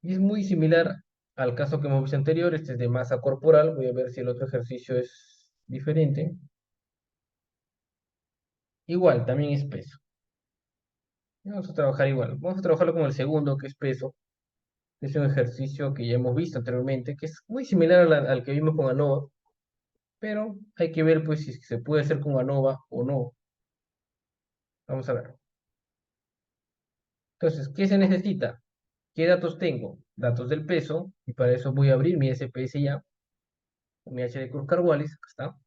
Y es muy similar al caso que hemos visto anterior. Este es de masa corporal. Voy a ver si el otro ejercicio es diferente. Igual, también es peso. Vamos a trabajar igual. Vamos a trabajarlo con el segundo, que es peso. Es un ejercicio que ya hemos visto anteriormente, que es muy similar al que vimos con ANOVA, pero hay que ver pues si se puede hacer con ANOVA o no. Vamos a ver. Entonces, ¿qué se necesita? ¿Qué datos tengo? Datos del peso, y para eso voy a abrir mi SPS ya, mi H de Cruz-Carwallis, acá está.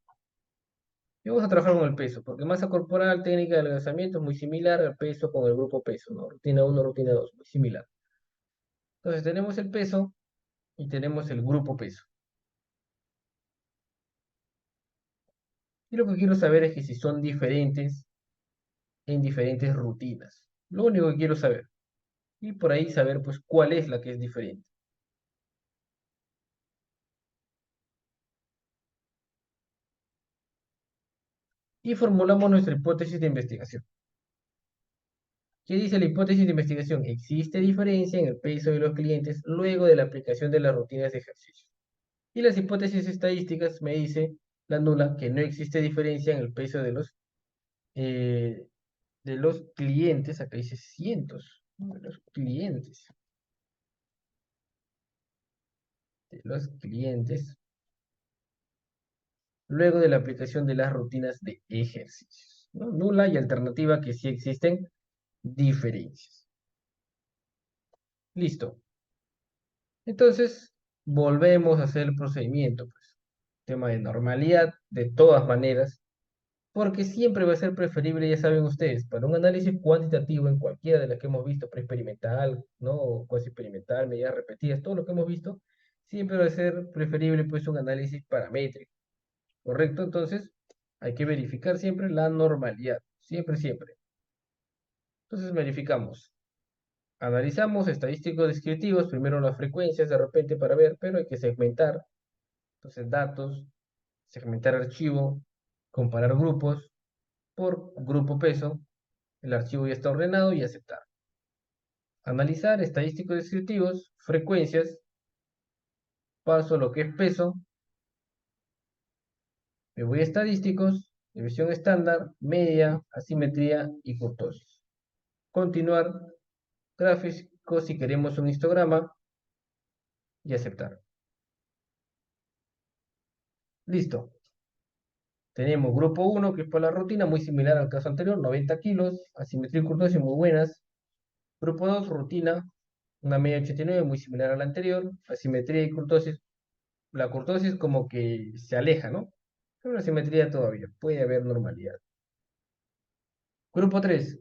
Y vamos a trabajar con el peso, porque masa corporal, técnica de adelgazamiento es muy similar al peso con el grupo peso, ¿no? Rutina 1, rutina 2, muy similar. Entonces tenemos el peso y tenemos el grupo peso. Y lo que quiero saber es que si son diferentes en diferentes rutinas. Lo único que quiero saber. Y por ahí saber pues cuál es la que es diferente. Y formulamos nuestra hipótesis de investigación. ¿Qué dice la hipótesis de investigación? Existe diferencia en el peso de los clientes luego de la aplicación de las rutinas de ejercicio. Y las hipótesis estadísticas me dice la nula que no existe diferencia en el peso eh, de los clientes, acá dice cientos, ¿no? De los clientes, luego de la aplicación de las rutinas de ejercicios, ¿no? Nula y alternativa que sí existen diferencias. Listo. Entonces, volvemos a hacer el procedimiento, pues. Tema de normalidad, de todas maneras, porque siempre va a ser preferible, ya saben ustedes, para un análisis cuantitativo en cualquiera de las que hemos visto, preexperimental, ¿no? O cuasi experimental, medidas repetidas, todo lo que hemos visto, siempre va a ser preferible, pues, un análisis paramétrico, ¿correcto? Entonces, hay que verificar siempre la normalidad, siempre, siempre. Entonces, verificamos. Analizamos estadísticos descriptivos, primero las frecuencias de repente para ver, pero hay que segmentar. Entonces, datos, segmentar archivo, comparar grupos por grupo peso. El archivo ya está ordenado y aceptar. Analizar estadísticos descriptivos, frecuencias, paso a lo que es peso, me voy a estadísticos, división estándar, media, asimetría y kurtosis. Continuar, gráfico si queremos un histograma y aceptar. Listo. Tenemos grupo uno que es por la rutina, muy similar al caso anterior, 90 kilos, asimetría y curtosis muy buenas. Grupo 2 rutina, una media 89, muy similar a la anterior, asimetría y curtosis. La curtosis como que se aleja, ¿no? Pero la simetría todavía, puede haber normalidad. Grupo 3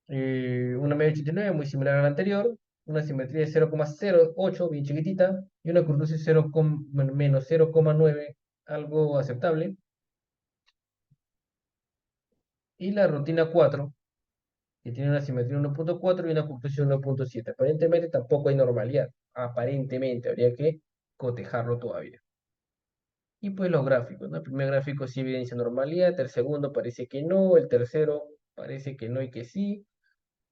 una media 89, muy similar a la anterior, una simetría de 0,08, bien chiquitita, y una curtosis menos 0,9, algo aceptable. Y la rutina 4 que tiene una simetría 1,4 y una curtosis 1,7. Aparentemente tampoco hay normalidad. Aparentemente, habría que cotejarlo todavía. Y pues los gráficos, ¿no? El primer gráfico sí evidencia normalidad, el segundo parece que no, el tercero parece que no y que sí,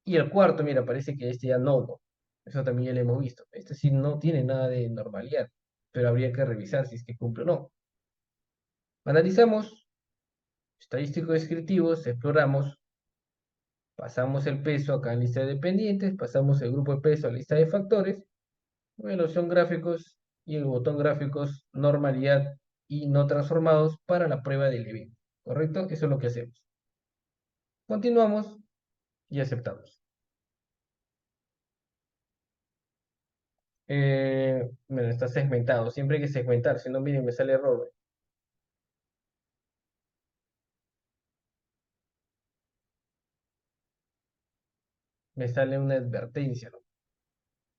y el cuarto, mira, parece que este ya no, no. Eso también ya lo hemos visto. Este sí no tiene nada de normalidad, pero habría que revisar si es que cumple o no. Analizamos, estadísticos descriptivos, exploramos, pasamos el peso acá en lista de dependientes, pasamos el grupo de peso a lista de factores, bueno, son gráficos y el botón gráficos, normalidad y no transformados para la prueba del evento. ¿Correcto? Eso es lo que hacemos. Continuamos y aceptamos. Bueno, está segmentado. Siempre hay que segmentar, si no, miren, me sale error. Me sale una advertencia, ¿no?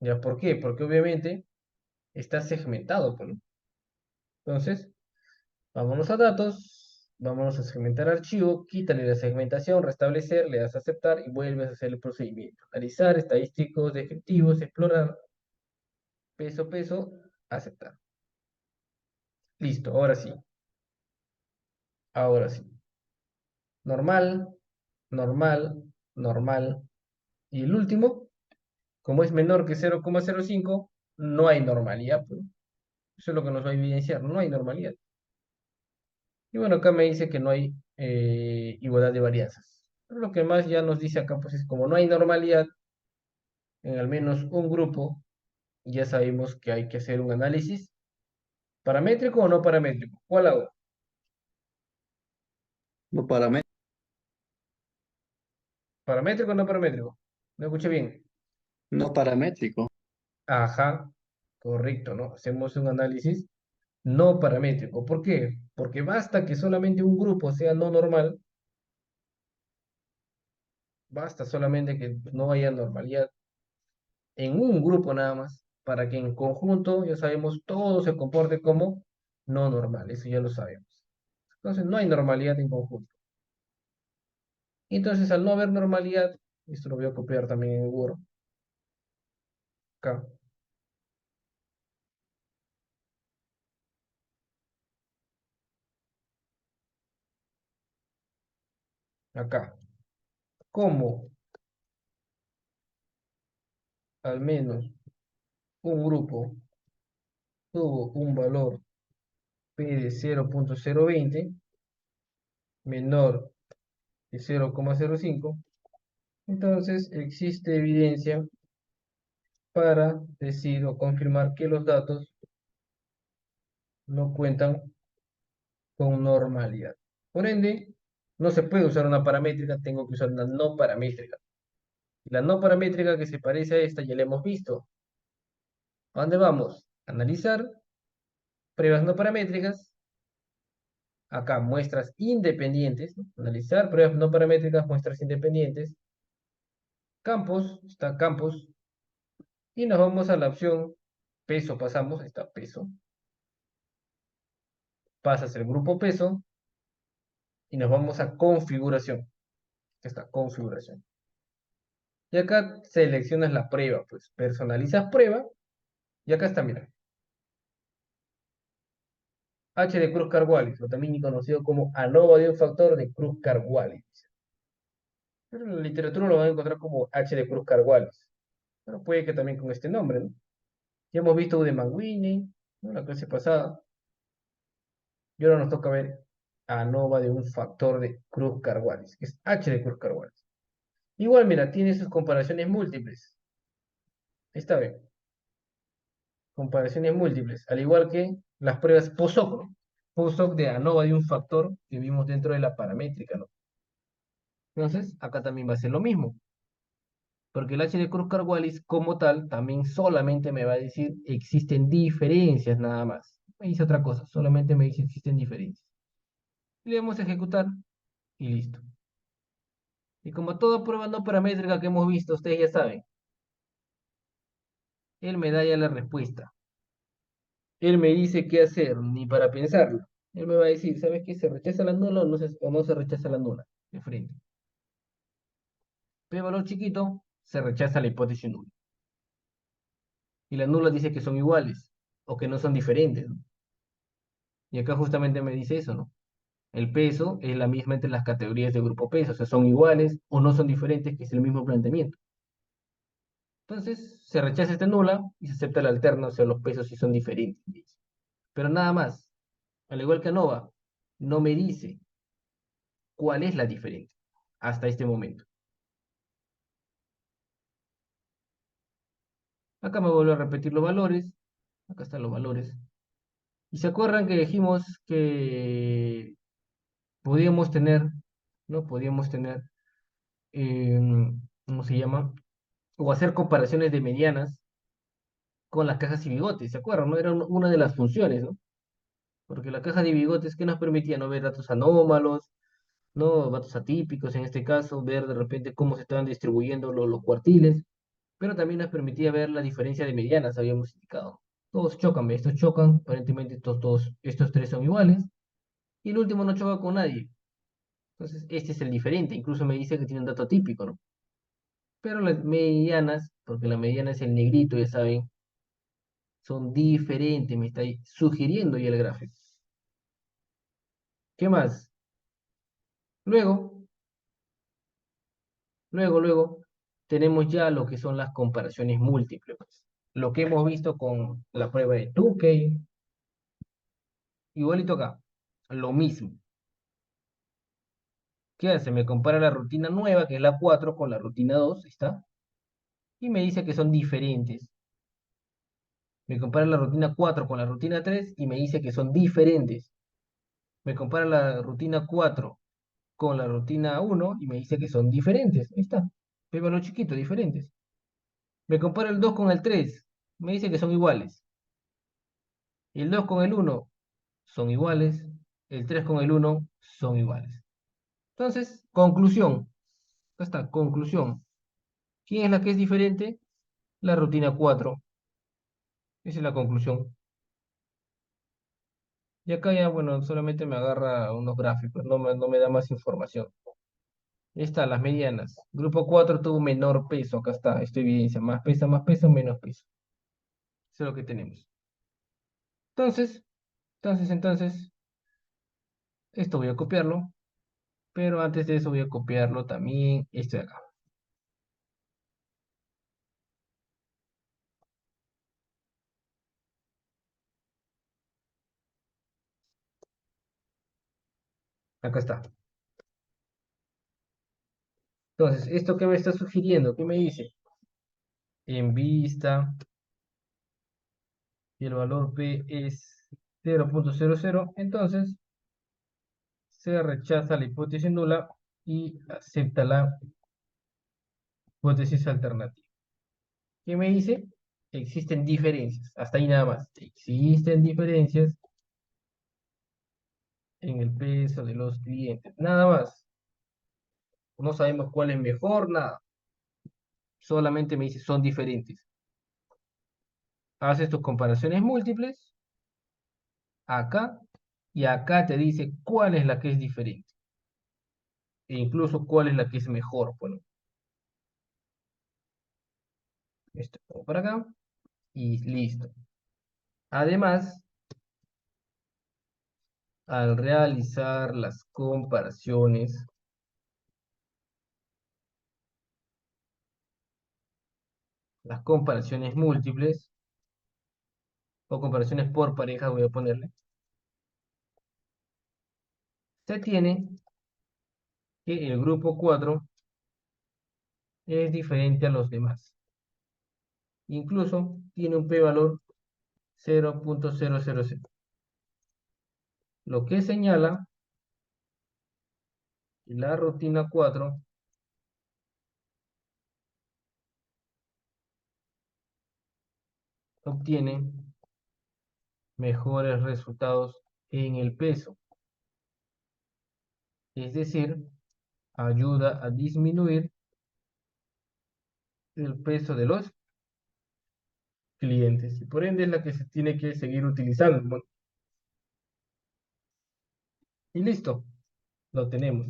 ¿Ya por qué? Porque obviamente está segmentado, pues, ¿no? Entonces, vámonos a datos, vámonos a segmentar archivo, quítale la segmentación, restablecer, le das a aceptar y vuelves a hacer el procedimiento. Analizar, estadísticos, descriptivos, explorar, peso, peso, aceptar. Listo, ahora sí. Ahora sí. Normal, normal, normal. Y el último, como es menor que 0,05, no hay normalidad, pues. Eso es lo que nos va a evidenciar, no hay normalidad. Y bueno, acá me dice que no hay igualdad de varianzas. Pero lo que más ya nos dice acá, pues es como no hay normalidad en al menos un grupo, ya sabemos que hay que hacer un análisis paramétrico o no paramétrico. ¿Cuál hago? No paramétrico. ¿Paramétrico o no paramétrico? No escuché bien. No paramétrico. Ajá, correcto, ¿no? Hacemos un análisis no paramétrico. ¿Por qué? Porque basta que solamente un grupo sea no normal, basta solamente que no haya normalidad en un grupo nada más, para que en conjunto, ya sabemos, todo se comporte como no normal, eso ya lo sabemos. Entonces no hay normalidad en conjunto. Entonces al no haber normalidad, esto lo voy a copiar también en Word, acá, acá, como al menos un grupo tuvo un valor P de 0,020 menor de 0,05, entonces existe evidencia para decir o confirmar que los datos no cuentan con normalidad. Por ende, no se puede usar una paramétrica, tengo que usar una no paramétrica. La no paramétrica que se parece a esta ya la hemos visto. ¿A dónde vamos? Analizar, pruebas no paramétricas, acá muestras independientes, ¿no? Analizar, pruebas no paramétricas, muestras independientes, campos, está campos, y nos vamos a la opción peso, pasamos, está peso, pasas el grupo peso, y nos vamos a configuración, está configuración. Y acá seleccionas la prueba, pues personalizas prueba, y acá está, mira, H de Cruz-Carr-Wallis, o también conocido como ANOVA de un factor de Cruz-Carr-Wallis. Pero en la literatura lo van a encontrar como H de Cruz-Carr-Wallis. Pero puede que también con este nombre, ¿no? Ya hemos visto Udemann-Whinney, ¿no? La clase pasada. Y ahora nos toca ver ANOVA de un factor de Cruz-Carr-Wallis, que es H de Cruz-Carr-Wallis. Igual, mira, tiene sus comparaciones múltiples. Esta vez, comparaciones múltiples, al igual que las pruebas post hoc, ¿no? justo de ANOVA de un factor que vimos dentro de la paramétrica, ¿no? Entonces, acá también va a ser lo mismo, porque el H de Kruskal-Wallis como tal también solamente me va a decir existen diferencias nada más. Me dice otra cosa, solamente me dice existen diferencias. Le damos a ejecutar y listo. Y como toda prueba no paramétrica que hemos visto, ustedes ya saben, él me da ya la respuesta. Él me dice qué hacer, ni para pensarlo. Él me va a decir, ¿sabes qué? ¿Se rechaza la nula o no se rechaza la nula? De frente. P valor chiquito, se rechaza la hipótesis nula. Y la nula dice que son iguales o que no son diferentes, ¿no? Y acá justamente me dice eso, ¿no? El peso es la misma entre las categorías de grupo peso, o sea, son iguales o no son diferentes, que es el mismo planteamiento. Entonces, se rechaza esta nula y se acepta la alterna, o sea, los pesos sí son diferentes, dice. Pero nada más, al igual que ANOVA, no me dice cuál es la diferencia hasta este momento. Acá me vuelvo a repetir los valores, acá están los valores. Y se acuerdan que dijimos que podíamos tener, ¿no? Podíamos tener, ¿cómo se llama? O hacer comparaciones de medianas con las cajas y bigotes, ¿se acuerdan? ¿No? Era una de las funciones, ¿no? Porque la caja de bigotes que nos permitía no ver datos anómalos, no datos atípicos en este caso, ver de repente cómo se estaban distribuyendo los cuartiles, pero también nos permitía ver la diferencia de medianas, habíamos indicado. Todos chocan, ¿ve? Estos chocan, aparentemente estos tres son iguales, y el último no choca con nadie. Entonces, este es el diferente, incluso me dice que tiene un dato típico, ¿no? Pero las medianas, porque la mediana es el negrito, ya saben, son diferentes, me está ahí sugiriendo ya el gráfico. ¿Qué más? Luego, luego, tenemos ya lo que son las comparaciones múltiples, pues. Lo que hemos visto con la prueba de Tukey, igualito acá, lo mismo. ¿Qué hace? Me compara la rutina nueva, que es la 4, con la rutina 2, ¿está? Y me dice que son diferentes. Me compara la rutina 4 con la rutina 3 y me dice que son diferentes. Me compara la rutina 4 con la rutina 1 y me dice que son diferentes. Ahí está. P valor chiquito, diferentes. Me compara el 2 con el 3. Me dice que son iguales. Y el 2 con el 1 son iguales. El 3 con el 1 son iguales. Entonces, conclusión. Acá está, conclusión. ¿Quién es la que es diferente? La rutina 4. Esa es la conclusión. Y acá ya, bueno, solamente me agarra unos gráficos, no me da más información. Ahí está, las medianas. Grupo 4 tuvo menor peso, acá está, esta evidencia. Más peso, menos peso. Eso es lo que tenemos. Entonces, entonces, esto voy a copiarlo, pero antes de eso voy a copiarlo también esto de acá. Acá está. Entonces, ¿esto qué me está sugiriendo? ¿Qué me dice? En vista y el valor P es 0.00, entonces se rechaza la hipótesis nula y acepta la hipótesis alternativa. ¿Qué me dice? Existen diferencias, hasta ahí nada más. Existen diferencias en el peso de los clientes, nada más. No sabemos cuál es mejor, nada. Solamente me dice son diferentes. Haces tus comparaciones múltiples, acá, y acá te dice cuál es la que es diferente. E incluso cuál es la que es mejor. Bueno, esto para acá, y listo. Además, al realizar las comparaciones múltiples, o comparaciones por pareja, voy a ponerle, se tiene que el grupo 4 es diferente a los demás. Incluso tiene un p-valor 0.000. lo que señala que la rutina 4 obtiene mejores resultados en el peso. Es decir, ayuda a disminuir el peso de los clientes y por ende es la que se tiene que seguir utilizando. Bueno, y listo, lo tenemos.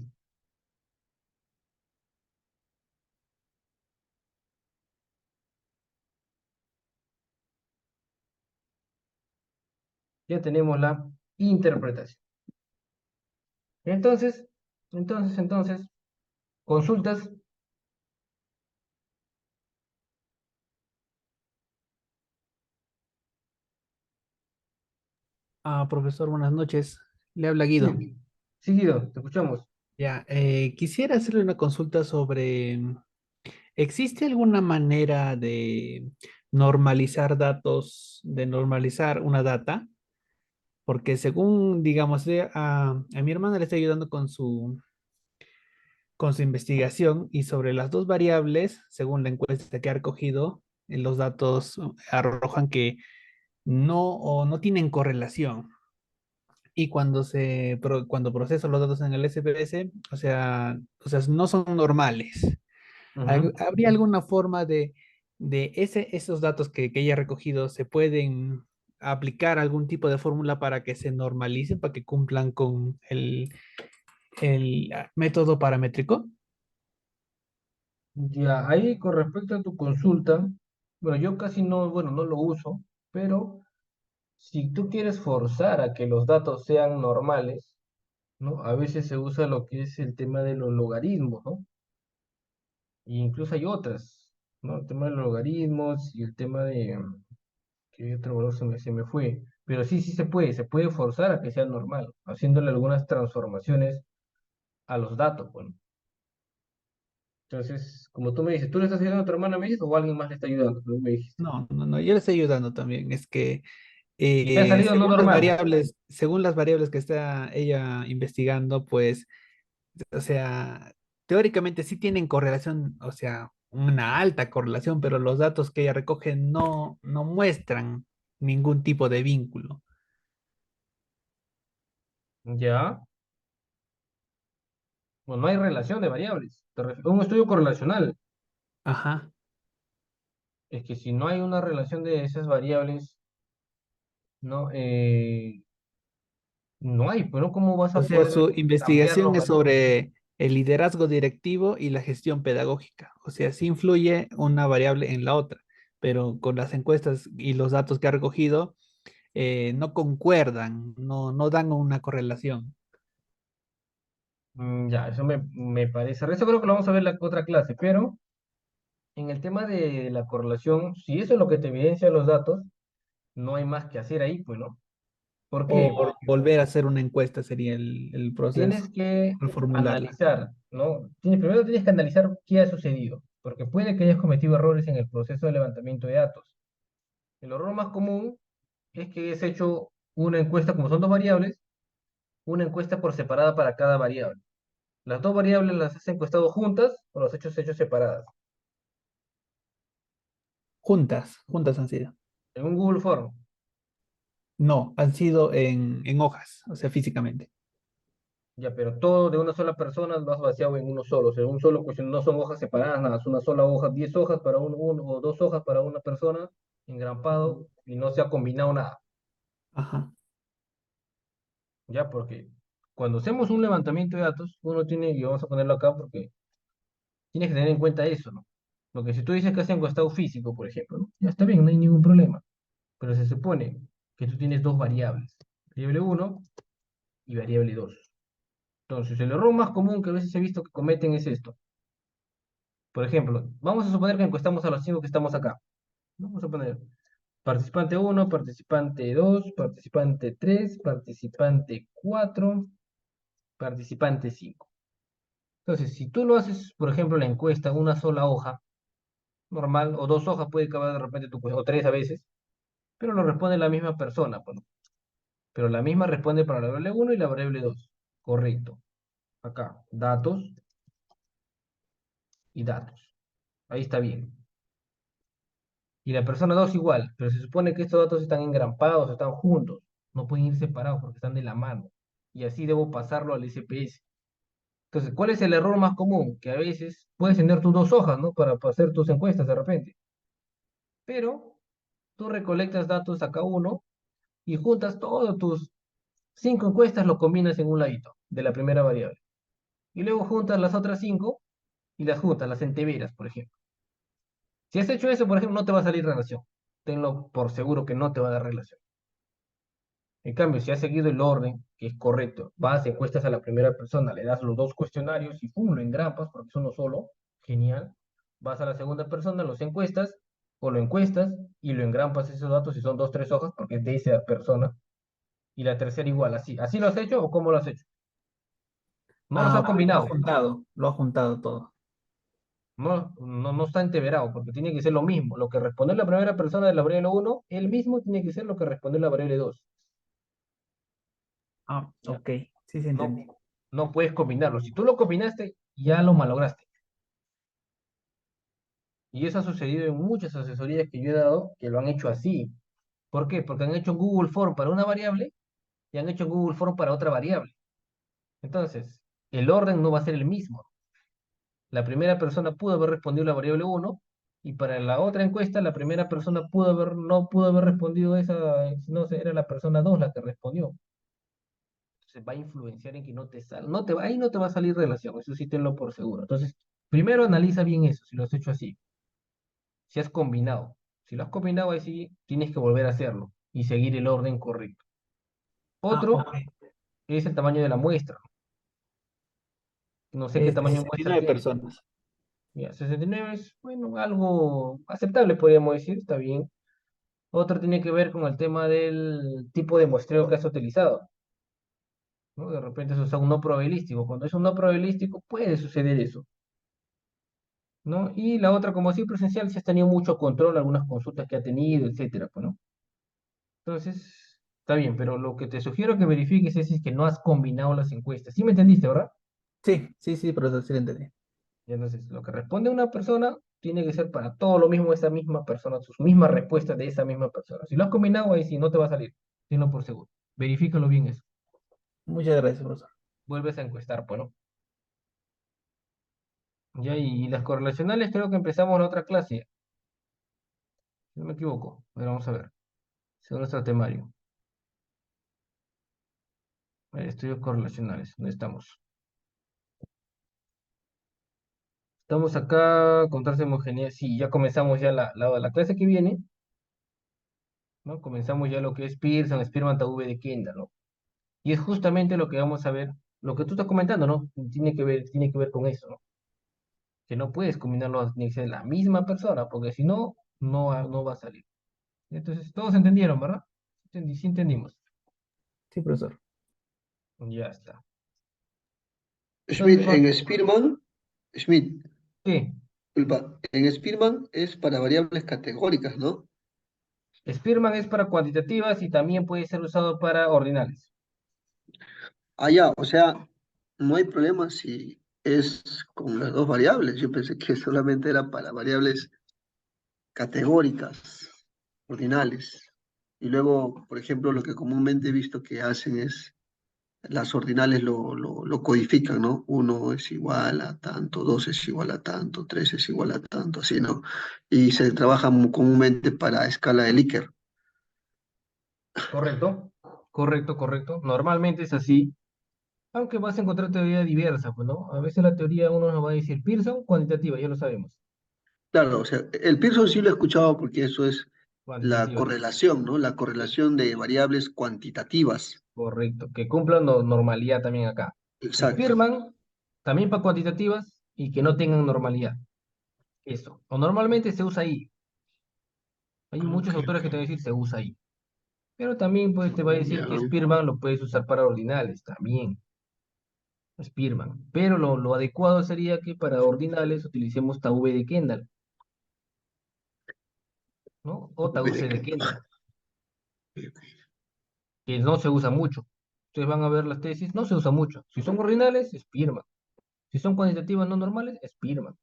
Ya tenemos la interpretación. Entonces, entonces, consultas. Ah, profesor, buenas noches. Le habla Guido. Sí, seguido, te escuchamos. Ya, quisiera hacerle una consulta sobre, ¿existe alguna manera de normalizar datos, de normalizar una data? Porque según, digamos, a mi hermana le está ayudando con su investigación y sobre las dos variables, según la encuesta que ha recogido, los datos arrojan que no o no tienen correlación. Y cuando proceso los datos en el SPS, o sea, no son normales. Ujú. ¿Habría alguna forma de esos datos que ella ha recogido se pueden aplicar algún tipo de fórmula para que se normalicen, para que cumplan con el método paramétrico? Ya, ahí con respecto a tu consulta, bueno, yo casi no, bueno, no lo uso, pero si tú quieres forzar a que los datos sean normales, ¿no? A veces se usa lo que es el tema de los logaritmos, ¿no? E incluso hay otras, ¿no? El tema de los logaritmos y el tema de, ¿qué otro valor se me fue? Pero sí, sí se puede forzar a que sea normal, haciéndole algunas transformaciones a los datos, bueno. Entonces, como tú me dices, ¿tú le estás ayudando a tu hermana, me dices, o alguien más le está ayudando? Tú me dijiste. No, no, no, yo le estoy ayudando también. Es que Y te ha salido no normal. según las variables que está ella investigando, pues, o sea, teóricamente sí tienen correlación, o sea, una alta correlación, pero los datos que ella recoge no muestran ningún tipo de vínculo. Ya. Bueno, no hay relación de variables. Un estudio correlacional. Ajá. Es que si no hay una relación de esas variables, no, no hay, pero ¿cómo vas O a sea, poder su cambiar investigación los es valores? sobre el liderazgo directivo y la gestión pedagógica. O sea, sí influye una variable en la otra, pero con las encuestas y los datos que ha recogido, no concuerdan, no dan una correlación. Ya, eso me parece. Eso creo que lo vamos a ver en la otra clase, pero en el tema de la correlación, si eso es lo que te evidencia los datos, no hay más que hacer ahí, pues, ¿no? ¿Por qué? O Porque volver a hacer una encuesta sería el proceso, tienes que reformularla. analizar, ¿no? Primero tienes que analizar qué ha sucedido, porque puede que hayas cometido errores en el proceso de levantamiento de datos. El error más común es que es hecho una encuesta, como son dos variables, una encuesta por separada para cada variable. Las dos variables las has encuestado juntas o las has hecho separadas. Juntas han sido. En un Google Form, No, han sido en hojas, o sea, físicamente. ya, pero todo de una sola persona lo has vaciado en uno solo. O sea, un solo cuestión, no son hojas separadas, nada, es una sola hoja, 10 hojas para uno o dos hojas para una persona, engrampado, y no se ha combinado nada. Ajá. Ya, porque cuando hacemos un levantamiento de datos, uno tiene, y vamos a ponerlo acá porque tienes que tener en cuenta eso, ¿no? Porque si tú dices que has encuestado físico, por ejemplo, ¿no? Ya está bien, no hay ningún problema. Pero se supone que tú tienes dos variables, variable uno y variable 2. Entonces, el error más común que a veces he visto que cometen es esto. Por ejemplo, vamos a suponer que encuestamos a los 5 que estamos acá. ¿No? Vamos a poner participante uno, participante 2, participante 3, participante 4, participante 5. Entonces, si tú lo haces, por ejemplo, la encuesta en una sola hoja, normal, o dos hojas puede acabar de repente tu o tres a veces, pero lo responde la misma persona, pues, ¿no? pero la misma responde para la variable uno y la variable 2. Correcto. Acá, datos y datos. Ahí está bien. Y la persona 2 igual, pero se supone que estos datos están engrampados, están juntos. No pueden ir separados porque están de la mano. Y así debo pasarlo al SPS. Entonces, ¿cuál es el error más común? Que a veces puedes tener tus dos hojas, ¿no? Para hacer tus encuestas de repente. Pero tú recolectas datos a cada uno y juntas todos tus 5 encuestas, lo combinas en un ladito de la primera variable. Y luego juntas las otras 5 y las juntas, las enteberas, por ejemplo. Si has hecho eso, por ejemplo, no te va a salir relación. Tenlo por seguro que no te va a dar relación. En cambio, si has seguido el orden, que es correcto, vas, encuestas a la primera persona, le das los dos cuestionarios y pum, lo engrampas, porque es uno solo, genial. Vas a la segunda persona, los encuestas, o lo encuestas y lo engrampas esos datos si son dos, tres hojas, porque es de esa persona. Y la tercera igual, así. ¿Así lo has hecho o cómo lo has hecho? No los has combinado. Lo ha juntado todo. No, no, no está entreverado, porque tiene que ser lo mismo. Lo que responde la primera persona de la variable uno, él mismo tiene que ser lo que responde la variable 2. Ah, ¿Ya? ok, sí se No, entendí. no puedes combinarlo. Si tú lo combinaste, ya lo malograste. Y eso ha sucedido en muchas asesorías que yo he dado que lo han hecho así. ¿Por qué? Porque han hecho un Google Form para una variable y han hecho un Google Form para otra variable. Entonces, el orden no va a ser el mismo. La primera persona pudo haber respondido la variable uno y para la otra encuesta la primera persona no pudo haber respondido esa, no sé, era la persona 2 la que respondió. Entonces va a influenciar en que no te salga, ahí no te va a salir relación, eso sí tenlo por seguro. Entonces, primero analiza bien eso, si lo has hecho así, si has combinado. Si lo has combinado, ahí sí tienes que volver a hacerlo y seguir el orden correcto. Ah, Otro ok. es el tamaño de la muestra. No sé qué Es de tamaño de muestra 69 tiene. personas. Ya, 69 es, bueno, algo aceptable, podríamos decir, está bien. Otro tiene que ver con el tema del tipo de muestreo que has utilizado, ¿no? De repente se usa un no probabilístico. Cuando es un no probabilístico, puede suceder eso, ¿no? Y la otra, como sí presencial, si has tenido mucho control, algunas consultas que ha tenido, etcétera, pues, ¿no? Entonces, está bien, pero lo que te sugiero que verifiques es si es que no has combinado las encuestas. ¿Sí me entendiste, verdad? Sí, sí, sí, profesor, sí lo entendí. Y entonces, lo que responde una persona tiene que ser para todo lo mismo esa misma persona, sus mismas respuestas de esa misma persona. Si lo has combinado, ahí sí no te va a salir, tenlo por seguro. Verifícalo bien eso. Muchas gracias, profesor. Vuelves a encuestar, pues, ¿no? Ya, y las correlacionales creo que empezamos la otra clase, si no me equivoco. A ver, vamos a ver. Según nuestro temario. A ver, estudios correlacionales. ¿Dónde estamos? Estamos acá, contraste homogeneidad. Sí, ya comenzamos ya la clase que viene, ¿no? Comenzamos ya lo que es Pearson, Spearman, V de Kendall, ¿no? Y es justamente lo que vamos a ver, lo que tú estás comentando, ¿no? Tiene que ver con eso, ¿no? Que no puedes combinarlos ni ser la misma persona, porque si no, no va a salir. Entonces, todos entendieron, ¿verdad? Sí entendimos. Sí, profesor. Ya está. Entonces, Schmidt, en Spearman, Schmidt, ¿qué? disculpa, en Spearman es para variables categóricas, ¿no? Spearman es para cuantitativas y también puede ser usado para ordinales. Ah, ya, o sea, no hay problema si es con las dos variables. Yo pensé que solamente era para variables categóricas, ordinales. Y luego, por ejemplo, lo que comúnmente he visto que hacen es, las ordinales lo codifican, ¿no? Uno es igual a tanto, dos es igual a tanto, tres es igual a tanto, así, ¿no? Y se trabaja comúnmente para escala de Likert. ¿Correcto? Correcto, correcto. Normalmente es así, aunque vas a encontrar teoría diversa, pues, ¿no? A veces la teoría uno nos va a decir Pearson, cuantitativa, ya lo sabemos. Claro, o sea, el Pearson sí lo he escuchado porque eso es la Cuantitativa, correlación, ¿no? La correlación de variables cuantitativas. correcto. Que cumplan normalidad también acá. Exacto. Spearman, también para cuantitativas y que no tengan normalidad. Eso. O normalmente se usa ahí. Hay Ah, muchos ok, autores ok. que te van a decir se usa ahí. Pero también pues, te va a decir Ya. que Spearman lo puedes usar para ordinales también. Spearman. Pero lo adecuado sería que para ordinales utilicemos tau V de Kendall, ¿no? O tau C de Kendall. que no se usa mucho. Ustedes van a ver las tesis, no se usa mucho. Si son ordinales, Spearman. Si son cuantitativas no normales, Spearman.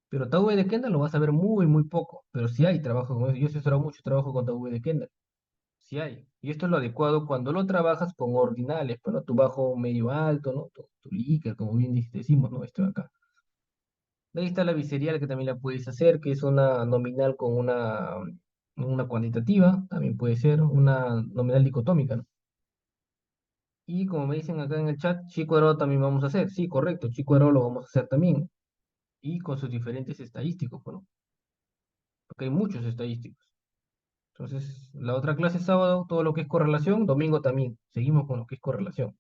Pero Tau de Kendall lo vas a ver muy, muy poco. Pero sí hay trabajo con eso. Yo he asesorado mucho trabajo con Tau de Kendall. Sí hay. Y esto es lo adecuado cuando lo trabajas con ordinales. Bueno, tu bajo medio alto, ¿no? Tu Likert, como bien decimos, ¿no? Esto de acá. De ahí está la biserial que también la puedes hacer, que es una nominal con una cuantitativa. También puede ser una nominal dicotómica, ¿no? Y como me dicen acá en el chat, chi cuadrado también vamos a hacer. Sí, correcto, chi cuadrado lo vamos a hacer también. Y con sus diferentes estadísticos, bueno, porque hay muchos estadísticos. Entonces, la otra clase es sábado, todo lo que es correlación, domingo también. Seguimos con lo que es correlación.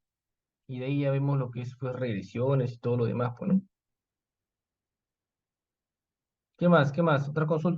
Y de ahí ya vemos lo que es pues, regresiones y todo lo demás, pues, ¿no? ¿Qué más? ¿Qué más? Otra consulta.